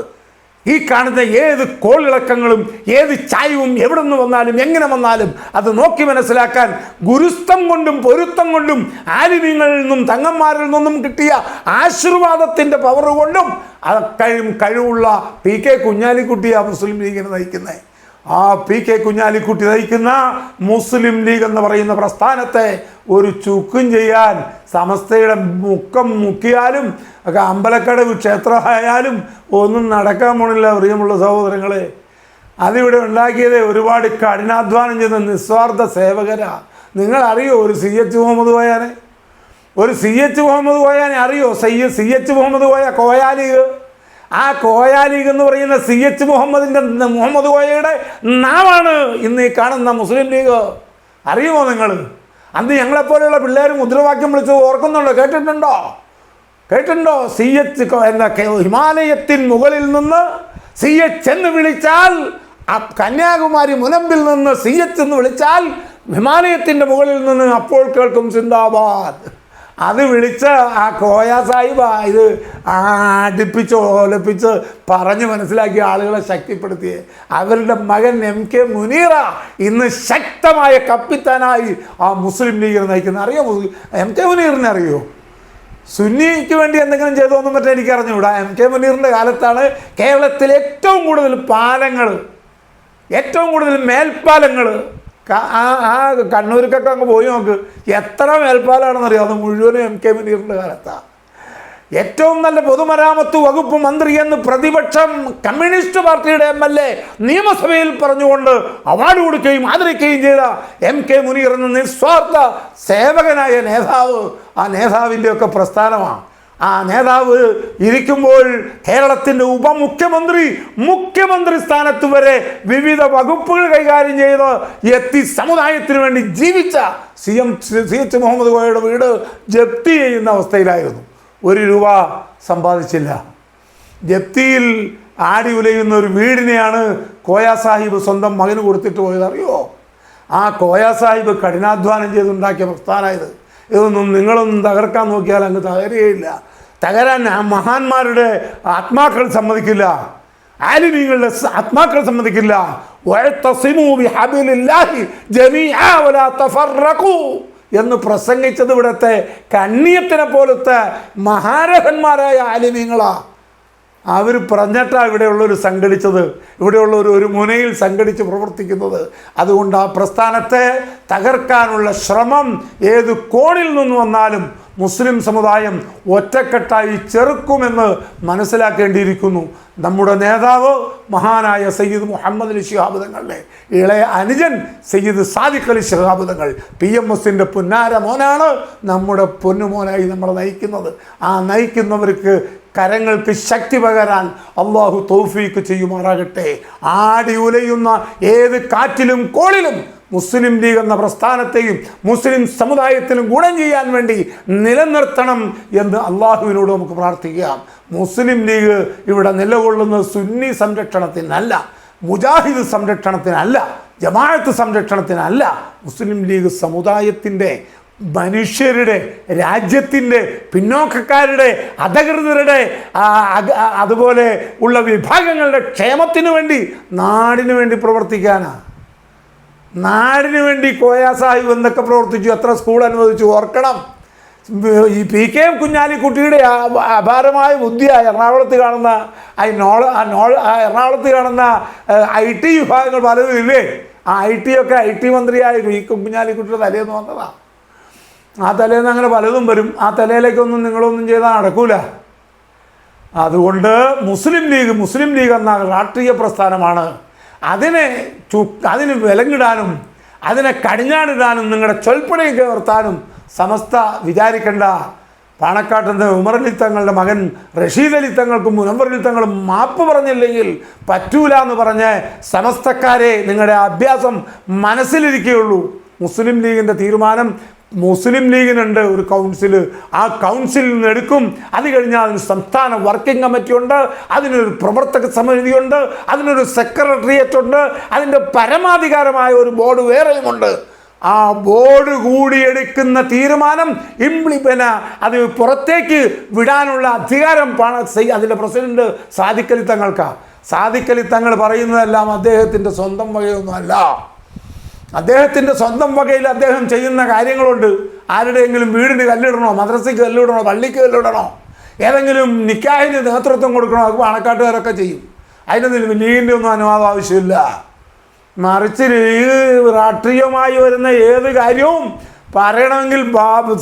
ഈ കാണുന്ന ഏത് കോളിളക്കങ്ങളും ഏത് ചായവും എവിടെ നിന്ന് വന്നാലും എങ്ങനെ വന്നാലും അത് നോക്കി മനസ്സിലാക്കാൻ ഗുരുസ്ഥം കൊണ്ടും പൊരുത്തം കൊണ്ടും ആലിമീങ്ങളിൽ നിന്നും തങ്ങന്മാരിൽ നിന്നും കിട്ടിയ ആശീർവാദത്തിൻ്റെ പവർ കൊണ്ടും കഴിവുള്ള PK കുഞ്ഞാലിക്കുട്ടിയാണ് മുസ്ലിം ലീഗിനെ നയിക്കുന്നത്. ആ PK കുഞ്ഞാലിക്കുട്ടി നയിക്കുന്ന മുസ്ലിം ലീഗ് എന്ന് പറയുന്ന പ്രസ്ഥാനത്തെ ഒരു ചുക്കും ചെയ്യാൻ സമസ്തയുടെ മുക്കം മുക്കിയാലും ഒക്കെ അമ്പലക്കടവ് ക്ഷേത്രമായാലും ഒന്നും നടക്കാൻ പോണില്ല. പ്രിയമുള്ള സഹോദരങ്ങളെ, അതിവിടെ ഉണ്ടാക്കിയത് ഒരുപാട് കഠിനാധ്വാനം ചെയ്യുന്ന നിസ്വാർത്ഥ സേവകരാ. നിങ്ങളറിയോ ഒരു CH മുഹമ്മദ് കോയാനെ? ഒരു CH മുഹമ്മദ് കോയാനെ അറിയോ? CH Muhammad Koya league. ആ കോയാ ലീഗ് എന്ന് പറയുന്ന CH മുഹമ്മദ് കോയയുടെ നാമാണ് ഇന്ന് ഈ കാണുന്ന മുസ്ലിം ലീഗ്. അറിയുമോ നിങ്ങൾ? അന്ന് ഞങ്ങളെപ്പോലെയുള്ള പിള്ളേർ മുദ്രാവാക്യം വിളിച്ചത് ഓർക്കുന്നുണ്ടോ? കേട്ടിട്ടുണ്ടോ? CH ഹിമാലയത്തിൻ മുകളിൽ നിന്ന് CH എന്ന് വിളിച്ചാൽ, കന്യാകുമാരി മുനമ്പിൽ നിന്ന് CH എന്ന് വിളിച്ചാൽ ഹിമാലയത്തിൻ്റെ മുകളിൽ നിന്ന് അപ്പോൾ കേൾക്കും സിന്ദാബാദ്. അത് വിളിച്ച് ആ കോയ സാഹിബ ഇത് അടുപ്പിച്ച് ഓലപ്പിച്ച് പറഞ്ഞ് മനസ്സിലാക്കിയ ആളുകളെ ശക്തിപ്പെടുത്തിയേ. അവരുടെ മകൻ MK മുനീറ ഇന്ന് ശക്തമായ കപ്പിത്താനായി ആ മുസ്ലിം ലീഗിനെ നയിക്കുന്നത്. അറിയോ? MK മുനീറിനെ അറിയോ? സുന്നിക്ക് വേണ്ടി എന്തെങ്കിലും ചെയ്തോന്നും പറ്റാൻ എനിക്ക് അറിഞ്ഞുകൂടാ. MK മുനീറിൻ്റെ കാലത്താണ് കേരളത്തിൽ ഏറ്റവും കൂടുതൽ പാലങ്ങൾ, ഏറ്റവും കൂടുതൽ മേൽപ്പാലങ്ങൾ. ആ കണ്ണൂർക്കൊക്കെ അങ്ങ് പോയി നോക്ക്, എത്ര മേൽപ്പാലാണെന്നറിയാം. അത് മുഴുവനും MK മുനീറിൻ്റെ കാലത്താണ്. ഏറ്റവും നല്ല പൊതുമരാമത്ത് വകുപ്പ് മന്ത്രി എന്ന് പ്രതിപക്ഷം കമ്മ്യൂണിസ്റ്റ് പാർട്ടിയുടെ MLA നിയമസഭയിൽ പറഞ്ഞുകൊണ്ട് അവാർഡ് കൊടുക്കുകയും ആദരിക്കുകയും ചെയ്ത MK മുനീർ എന്ന നിസ്വാർത്ഥ സേവകനായ നേതാവ്, ആ നേതാവിൻ്റെയൊക്കെ പ്രസ്ഥാനമാണ്. ആ നേതാവ് ഇരിക്കുമ്പോൾ കേരളത്തിൻ്റെ മുഖ്യമന്ത്രി സ്ഥാനത്ത് വരെ വിവിധ വകുപ്പുകൾ കൈകാര്യം ചെയ്ത് എത്തി സമുദായത്തിന് വേണ്ടി ജീവിച്ച CH മുഹമ്മദ് കോയയുടെ വീട് ജപ്തി ചെയ്യുന്ന അവസ്ഥയിലായിരുന്നു. 1 രൂപ സമ്പാദിച്ചില്ല. ജപ്തിയിൽ ആടി ഉലയുന്ന ഒരു വീടിനെയാണ് കോയ സാഹിബ് സ്വന്തം മകന് കൊടുത്തിട്ട് പോയത്. അറിയോ, ആ കോയ സാഹിബ് കഠിനാധ്വാനം ചെയ്തുണ്ടാക്കിയ പ്രസ്ഥാനമായത്. ഇതൊന്നും നിങ്ങളൊന്നും തകർക്കാൻ നോക്കിയാൽ അങ്ങ് തകരുകയില്ല. തകരാൻ മഹാന്മാരുടെ ആത്മാക്കൾ സമ്മതിക്കില്ല, ആലിമീങ്ങളുടെ ആത്മാക്കൾ സമ്മതിക്കില്ല. എന്ന് പ്രസംഗിച്ചത് ഇവിടുത്തെ കണ്ണിയത്തിനെ പോലത്തെ മഹാരഥന്മാരായ ആലിമീങ്ങളാ. അവർ പറഞ്ഞിട്ടാണ് ഇവിടെയുള്ളവർ സംഘടിച്ചത്, ഇവിടെയുള്ളവർ ഒരു മുനയിൽ സംഘടിച്ച് പ്രവർത്തിക്കുന്നത്. അതുകൊണ്ട് ആ പ്രസ്ഥാനത്തെ തകർക്കാനുള്ള ശ്രമം ഏത് കോണിൽ നിന്ന് വന്നാലും മുസ്ലിം സമുദായം ഒറ്റക്കെട്ടായി ചെറുക്കുമെന്ന് മനസ്സിലാക്കേണ്ടിയിരിക്കുന്നു. നമ്മുടെ നേതാവ് മഹാനായ സയ്യിദ് മുഹമ്മദ് അലി ശിഹാബ് തങ്ങളുടെ ഇളയ അനുജൻ സയ്യിദ് സാദിഖ് അലി ശിഹാബ് തങ്ങൾ PMSൻ്റെ പുന്നാര മോനാണ്, നമ്മുടെ പൊന്നുമോനായി നമ്മളെ നയിക്കുന്നത്. ആ നയിക്കുന്നവർക്ക് കരങ്ങൾക്ക് ശക്തി പകരാൻ അള്ളാഹു തൗഫീക്ക് ചെയ്യുമാറാകട്ടെ. ആടി ഉലയുന്ന ഏത് കാറ്റിലും കോളിലും മുസ്ലിം ലീഗ് എന്ന പ്രസ്ഥാനത്തെയും മുസ്ലിം സമുദായത്തിനും ഗുണം ചെയ്യാൻ വേണ്ടി നിലനിർത്തണം എന്ന് അള്ളാഹുവിനോട് നമുക്ക് പ്രാർത്ഥിക്കാം. മുസ്ലിം ലീഗ് ഇവിടെ നിലകൊള്ളുന്നത് സുന്നി സംരക്ഷണത്തിനല്ല, മുജാഹിദ് സംരക്ഷണത്തിനല്ല, ജമാഅത്ത് സംരക്ഷണത്തിനല്ല. മുസ്ലിം ലീഗ് സമുദായത്തിൻ്റെ, മനുഷ്യരുടെ, രാജ്യത്തിൻ്റെ, പിന്നോക്കക്കാരുടെ, അധകൃതരുടെ, അതുപോലെ ഉള്ള വിഭാഗങ്ങളുടെ ക്ഷേമത്തിനു വേണ്ടി, നാടിനു വേണ്ടി പ്രവർത്തിക്കാനാണ്. നാടിനു വേണ്ടി കോയ സാഹിബ് എന്തൊക്കെ പ്രവർത്തിച്ചു, എത്ര സ്കൂൾ അനുവദിച്ചു ഓർക്കണം. ഈ PKM കുഞ്ഞാലിക്കുട്ടിയുടെ അപാരമായ ബുദ്ധിയായ എറണാകുളത്ത് കാണുന്ന എറണാകുളത്ത് കാണുന്ന IT വിഭാഗങ്ങൾ പലതും ഇല്ലേ, ആ IT മന്ത്രിയായ കുഞ്ഞാലിക്കുട്ടിയുടെ തലേന്ന് വന്നതാണ്. ആ തലേന്ന് അങ്ങനെ പലതും വരും. ആ തലയിലേക്കൊന്നും നിങ്ങളൊന്നും ചെയ്താൽ നടക്കൂല. അതുകൊണ്ട് മുസ്ലിം ലീഗ് എന്ന രാഷ്ട്രീയ പ്രസ്ഥാനമാണ്. അതിന് വിലങ്ങിടാനും അതിനെ കടിഞ്ഞാണിടാനും നിങ്ങളുടെ ചൊൽപ്പടയും കയർത്താനും സമസ്ത വിചാരിക്കേണ്ട. പാണക്കാട്ടിൻ്റെ ഉമർ അലി തങ്ങളുടെ മകൻ റഷീദ് അലി തങ്ങൾക്കും മുനവർ അലി തങ്ങളും മാപ്പ് പറഞ്ഞില്ലെങ്കിൽ പറ്റൂല എന്ന് പറഞ്ഞ് സമസ്തക്കാരെ നിങ്ങളുടെ അഭ്യാസം മനസ്സിലിരിക്കുകയുള്ളൂ. മുസ്ലിം ലീഗിൻ്റെ തീരുമാനം, മുസ്ലിം ലീഗിനുണ്ട് ഒരു കൗൺസിൽ, ആ കൗൺസിലിൽ നിന്ന് എടുക്കും. അത് കഴിഞ്ഞാൽ അതിന് സംസ്ഥാന വർക്കിംഗ് കമ്മിറ്റി ഉണ്ട്, അതിനൊരു പ്രവർത്തക സമിതിയുണ്ട്, അതിനൊരു സെക്രട്ടേറിയറ്റ് ഉണ്ട്, അതിൻ്റെ പരമാധികാരമായ ഒരു ബോർഡ് വേറെയുമുണ്ട്. ആ ബോർഡ് കൂടി എടുക്കുന്ന തീരുമാനം അത് പുറത്തേക്ക് വിടാനുള്ള അധികാരം അതിൻ്റെ പ്രസിഡന്റ് സാദിഖ് അലി തങ്ങൾക്കാണ്. സാദിഖ് അലി തങ്ങൾ പറയുന്നതെല്ലാം അദ്ദേഹത്തിൻ്റെ സ്വന്തം വകയൊന്നുമല്ല. അദ്ദേഹത്തിൻ്റെ സ്വന്തം വകയിൽ അദ്ദേഹം ചെയ്യുന്ന കാര്യങ്ങളുണ്ട്. ആരുടെയെങ്കിലും വീടിന് കല്ലിടണോ, മദ്രസയ്ക്ക് കല്ലിടണോ, പള്ളിക്ക് കല്ലിടണോ, ഏതെങ്കിലും നിക്കാഹിന് നേതൃത്വം കൊടുക്കണോ, അത് പാണക്കാട്ടുകാരൊക്കെ ചെയ്യും. അതിനൊന്നും ലീഗിൻ്റെ ഒന്നും അനുവാദം ആവശ്യമില്ല. മറിച്ച് ലീഗ് രാഷ്ട്രീയമായി വരുന്ന ഏത് കാര്യവും പറയണമെങ്കിൽ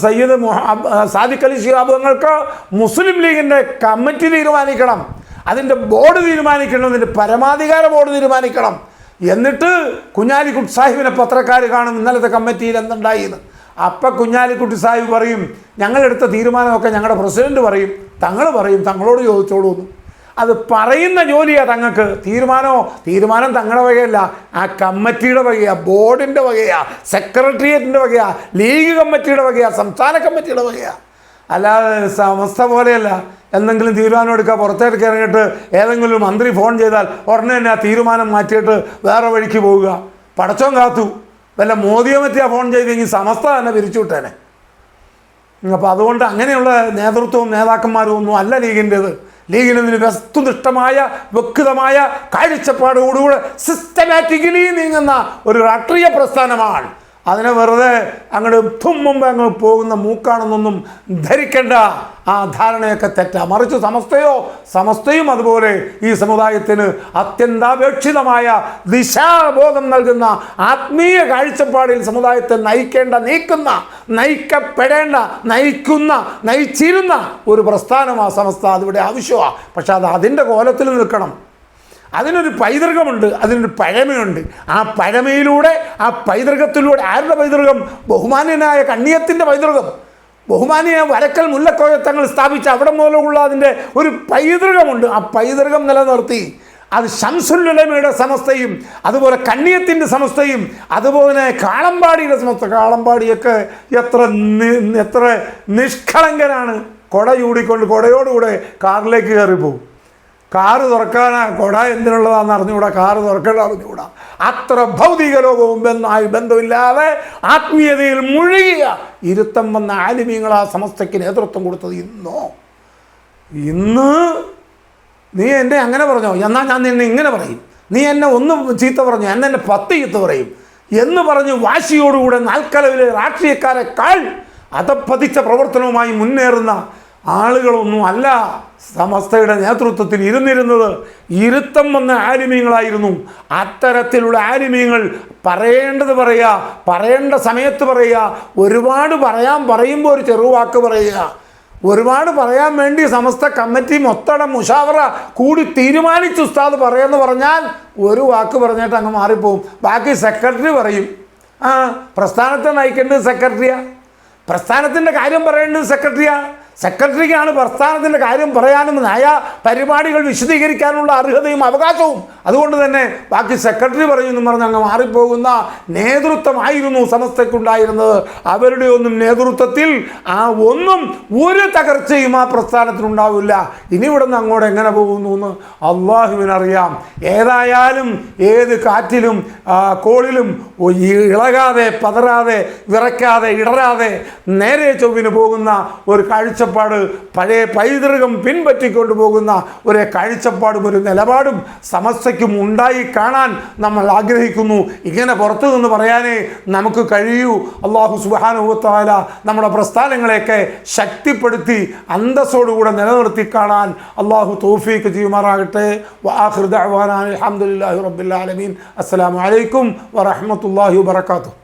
സയ്യിദ് സാദിഖ് അലി ശിഹാബ് തങ്ങൾക്ക് മുസ്ലിം ലീഗിൻ്റെ കമ്മിറ്റി തീരുമാനിക്കണം, അതിൻ്റെ ബോർഡ് തീരുമാനിക്കണം, അതിൻ്റെ പരമാധികാര ബോർഡ് തീരുമാനിക്കണം. എന്നിട്ട് കുഞ്ഞാലിക്കുട്ടി സാഹിബിനെ പത്രക്കാർ കാണും ഇന്നലത്തെ കമ്മിറ്റിയിൽ എന്തുണ്ടായിന്ന്. അപ്പം കുഞ്ഞാലിക്കുട്ടി സാഹിബ് പറയും, ഞങ്ങളെടുത്ത തീരുമാനമൊക്കെ ഞങ്ങളുടെ പ്രസിഡന്റ് പറയും, തങ്ങൾ പറയും, തങ്ങളോട് ചോദിച്ചോളൂ എന്ന്. അത് പറയുന്ന ജോലിയാണ് തങ്ങൾക്ക്. തീരുമാനം തങ്ങളുടെ വകയല്ല, ആ കമ്മിറ്റിയുടെ വകയാണ്, ബോർഡിൻ്റെ വകയാണ്, സെക്രട്ടേറിയറ്റിൻ്റെ വകയാണ്, ലീഗ് കമ്മിറ്റിയുടെ വകയാണ്, സംസ്ഥാന കമ്മിറ്റിയുടെ വകയാണ്. അല്ലാതെ സമസ്ത പോലെയല്ല. എന്തെങ്കിലും തീരുമാനം എടുക്കുക, പുറത്തേക്ക് ഇറങ്ങിയിട്ട് ഏതെങ്കിലും മന്ത്രി ഫോൺ ചെയ്താൽ ഉടനെ തന്നെ ആ തീരുമാനം മാറ്റിയിട്ട് വേറെ വഴിക്ക് പോവുക. പടച്ചോൻ കാത്തു, വല്ല മോദിയെ പറ്റിയാ ഫോൺ ചെയ്തെങ്കിൽ സമസ്ത തന്നെ പിരിച്ചു വിട്ടേനെ. അപ്പോൾ അതുകൊണ്ട് അങ്ങനെയുള്ള നേതൃത്വവും നേതാക്കന്മാരും ഒന്നും അല്ല ലീഗിൻ്റേത്. ലീഗിന് വസ്തുനിഷ്ഠമായ വ്യക്തമായ കാഴ്ചപ്പാടോടുകൂടെ സിസ്റ്റമാറ്റിക്കലി നീങ്ങുന്ന ഒരു രാഷ്ട്രീയ പ്രസ്ഥാനമാണ്. അതിനെ വെറുതെ അങ്ങോട്ട് മുമ്പ് അങ്ങ് പോകുന്ന മൂക്കാണെന്നൊന്നും ധരിക്കേണ്ട. ആ ധാരണയൊക്കെ തെറ്റാ. മറിച്ച് സമസ്തയും അതുപോലെ ഈ സമുദായത്തിന് അത്യന്താപേക്ഷിതമായ ദിശാബോധം നൽകുന്ന ആത്മീയ കാഴ്ചപ്പാടിൽ സമുദായത്തെ നയിച്ചിരുന്ന ഒരു പ്രസ്ഥാനമാണ് സമസ്ത. അതിവിടെ ആവശ്യമാണ്. പക്ഷെ അത് അതിൻ്റെ കോലത്തിൽ നിൽക്കണം. അതിനൊരു പൈതൃകമുണ്ട്, അതിനൊരു പഴമയുണ്ട്. ആ പഴമയിലൂടെ, ആ പൈതൃകത്തിലൂടെ, ആരുടെ പൈതൃകം? ബഹുമാന്യനായ കണ്ണിയത്തിൻ്റെ പൈതൃകം. ബഹുമാനിയ വരക്കൽ മുല്ലക്കോയ തങ്ങൾ സ്ഥാപിച്ച അവിടെ മുതലുള്ള അതിൻ്റെ ഒരു പൈതൃകമുണ്ട്. ആ പൈതൃകം നിലനിർത്തി അത് ശംസുൽ ഉലമയുടെ സമസ്തയും അതുപോലെ കണ്ണിയത്തിൻ്റെ സമസ്തയും അതുപോലെ കാളമ്പാടിയുടെ സമസ്ത. കാളമ്പാടിയൊക്കെ എത്ര നിഷ്കളങ്കനാണ്. കൊട ചൂടിക്കൊണ്ട് കൊടയോടുകൂടെ കാറിലേക്ക് കയറിപ്പോവും. കാറ് തുറക്കാനാ കൊട എന്തിനുള്ളതാണെന്ന് അറിഞ്ഞുകൂടാ, കാറ് തുറക്കേണ്ട അറിഞ്ഞുകൂടാ. അത്ര ഭൗതിക ലോകവും ബന്ധമില്ലാതെ ആത്മീയതയിൽ മുഴുകിയ ഇരുത്തം വന്ന ആലിമീങ്ങൾ ആ സമസ്തയ്ക്ക് നേതൃത്വം കൊടുത്തത് ഇന്ന് നീ എന്നെ അങ്ങനെ പറഞ്ഞോ, എന്നാൽ ഞാൻ നിന്നെ ഇങ്ങനെ പറയും, നീ എന്നെ ഒന്ന് ചീത്ത പറഞ്ഞു എന്നെ 10 ചീത്ത പറയും എന്ന് പറഞ്ഞ് വാശിയോടുകൂടെ നാൽക്കലവിലെ രാഷ്ട്രീയക്കാരെക്കാൾ അധപ്പതിച്ച പ്രവർത്തനവുമായി മുന്നേറുന്ന ആളുകളൊന്നും അല്ല സമസ്തയുടെ നേതൃത്വത്തിൽ ഇരുന്നിരുന്നത്. ഇരുത്തം വന്ന ആലിമീങ്ങളായിരുന്നു. അത്തരത്തിലുള്ള ആലിമീങ്ങൾ പറയേണ്ടത് പറയുക, പറയേണ്ട സമയത്ത് പറയുക, ഒരുപാട് പറയുമ്പോൾ ഒരു ചെറുവാക്ക് പറയുക, ഒരുപാട് പറയാൻ വേണ്ടി സമസ്ത കമ്മിറ്റി മൊത്തം മുഷാവറ കൂടി തീരുമാനിച്ചു ഉസ്താദ് പറയുമെന്ന് പറഞ്ഞാൽ ഒരു വാക്ക് പറഞ്ഞിട്ട് അങ്ങ് മാറിപ്പോവും. ബാക്കി സെക്രട്ടറി പറയും. പ്രസ്ഥാനത്തെ നയിക്കേണ്ടത് സെക്രട്ടറിയാ, പ്രസ്ഥാനത്തിൻ്റെ കാര്യം പറയേണ്ടത് സെക്രട്ടറിയാ. സെക്രട്ടറിക്കാണ് പ്രസ്ഥാനത്തിൻ്റെ കാര്യം പറയാനും നയ പരിപാടികൾ വിശദീകരിക്കാനുള്ള അർഹതയും അവകാശവും. അതുകൊണ്ട് തന്നെ ബാക്കി സെക്രട്ടറി പറയുമെന്ന് പറഞ്ഞ് അങ്ങ് മാറിപ്പോകുന്ന നേതൃത്വമായിരുന്നു സമസ്തയ്ക്കുണ്ടായിരുന്നത്. അവരുടെ ഒന്നും നേതൃത്വത്തിൽ ഒരു തകർച്ചയും ആ പ്രസ്ഥാനത്തിനുണ്ടാവില്ല. ഇനി ഇവിടെ നിന്ന് അങ്ങോട്ട് എങ്ങനെ പോകുന്നു എന്ന് അള്ളാഹുവിനറിയാം. ഏതായാലും ഏത് കാറ്റിലും കോളിലും ഇളകാതെ പതറാതെ വിറയ്ക്കാതെ ഇടരാതെ നേരെ ചൊവ്വിന് പോകുന്ന ഒരു കാഴ്ചപ്പാട്, പഴയ പൈതൃകം പിൻപറ്റിക്കൊണ്ടു പോകുന്ന ഒരു കാഴ്ചപ്പാടും ഒരു നിലപാടും സമസ്തയ്ക്കും ഉണ്ടായി കാണാൻ നമ്മൾ ആഗ്രഹിക്കുന്നു. ഇങ്ങനെ പുറത്തു നിന്ന് പറയാനേ നമുക്ക് കഴിയൂ. അല്ലാഹു സുബ്ഹാനഹു വ തആല നമ്മുടെ പ്രസ്ഥാനങ്ങളെയൊക്കെ ശക്തിപ്പെടുത്തി അന്തസ്സോടുകൂടെ നിലനിർത്തി കാണാൻ അല്ലാഹു തൗഫീഖ് ചെയ്യുമാറാകട്ടെ. വആഖിറു ദഅ്വാനാ അൽഹംദുലില്ലാഹി റബ്ബിൽ ആലമീൻ. അസ്സലാമു അലൈക്കും വറഹ്മത്തുള്ളാഹി വബറകാതുഹു.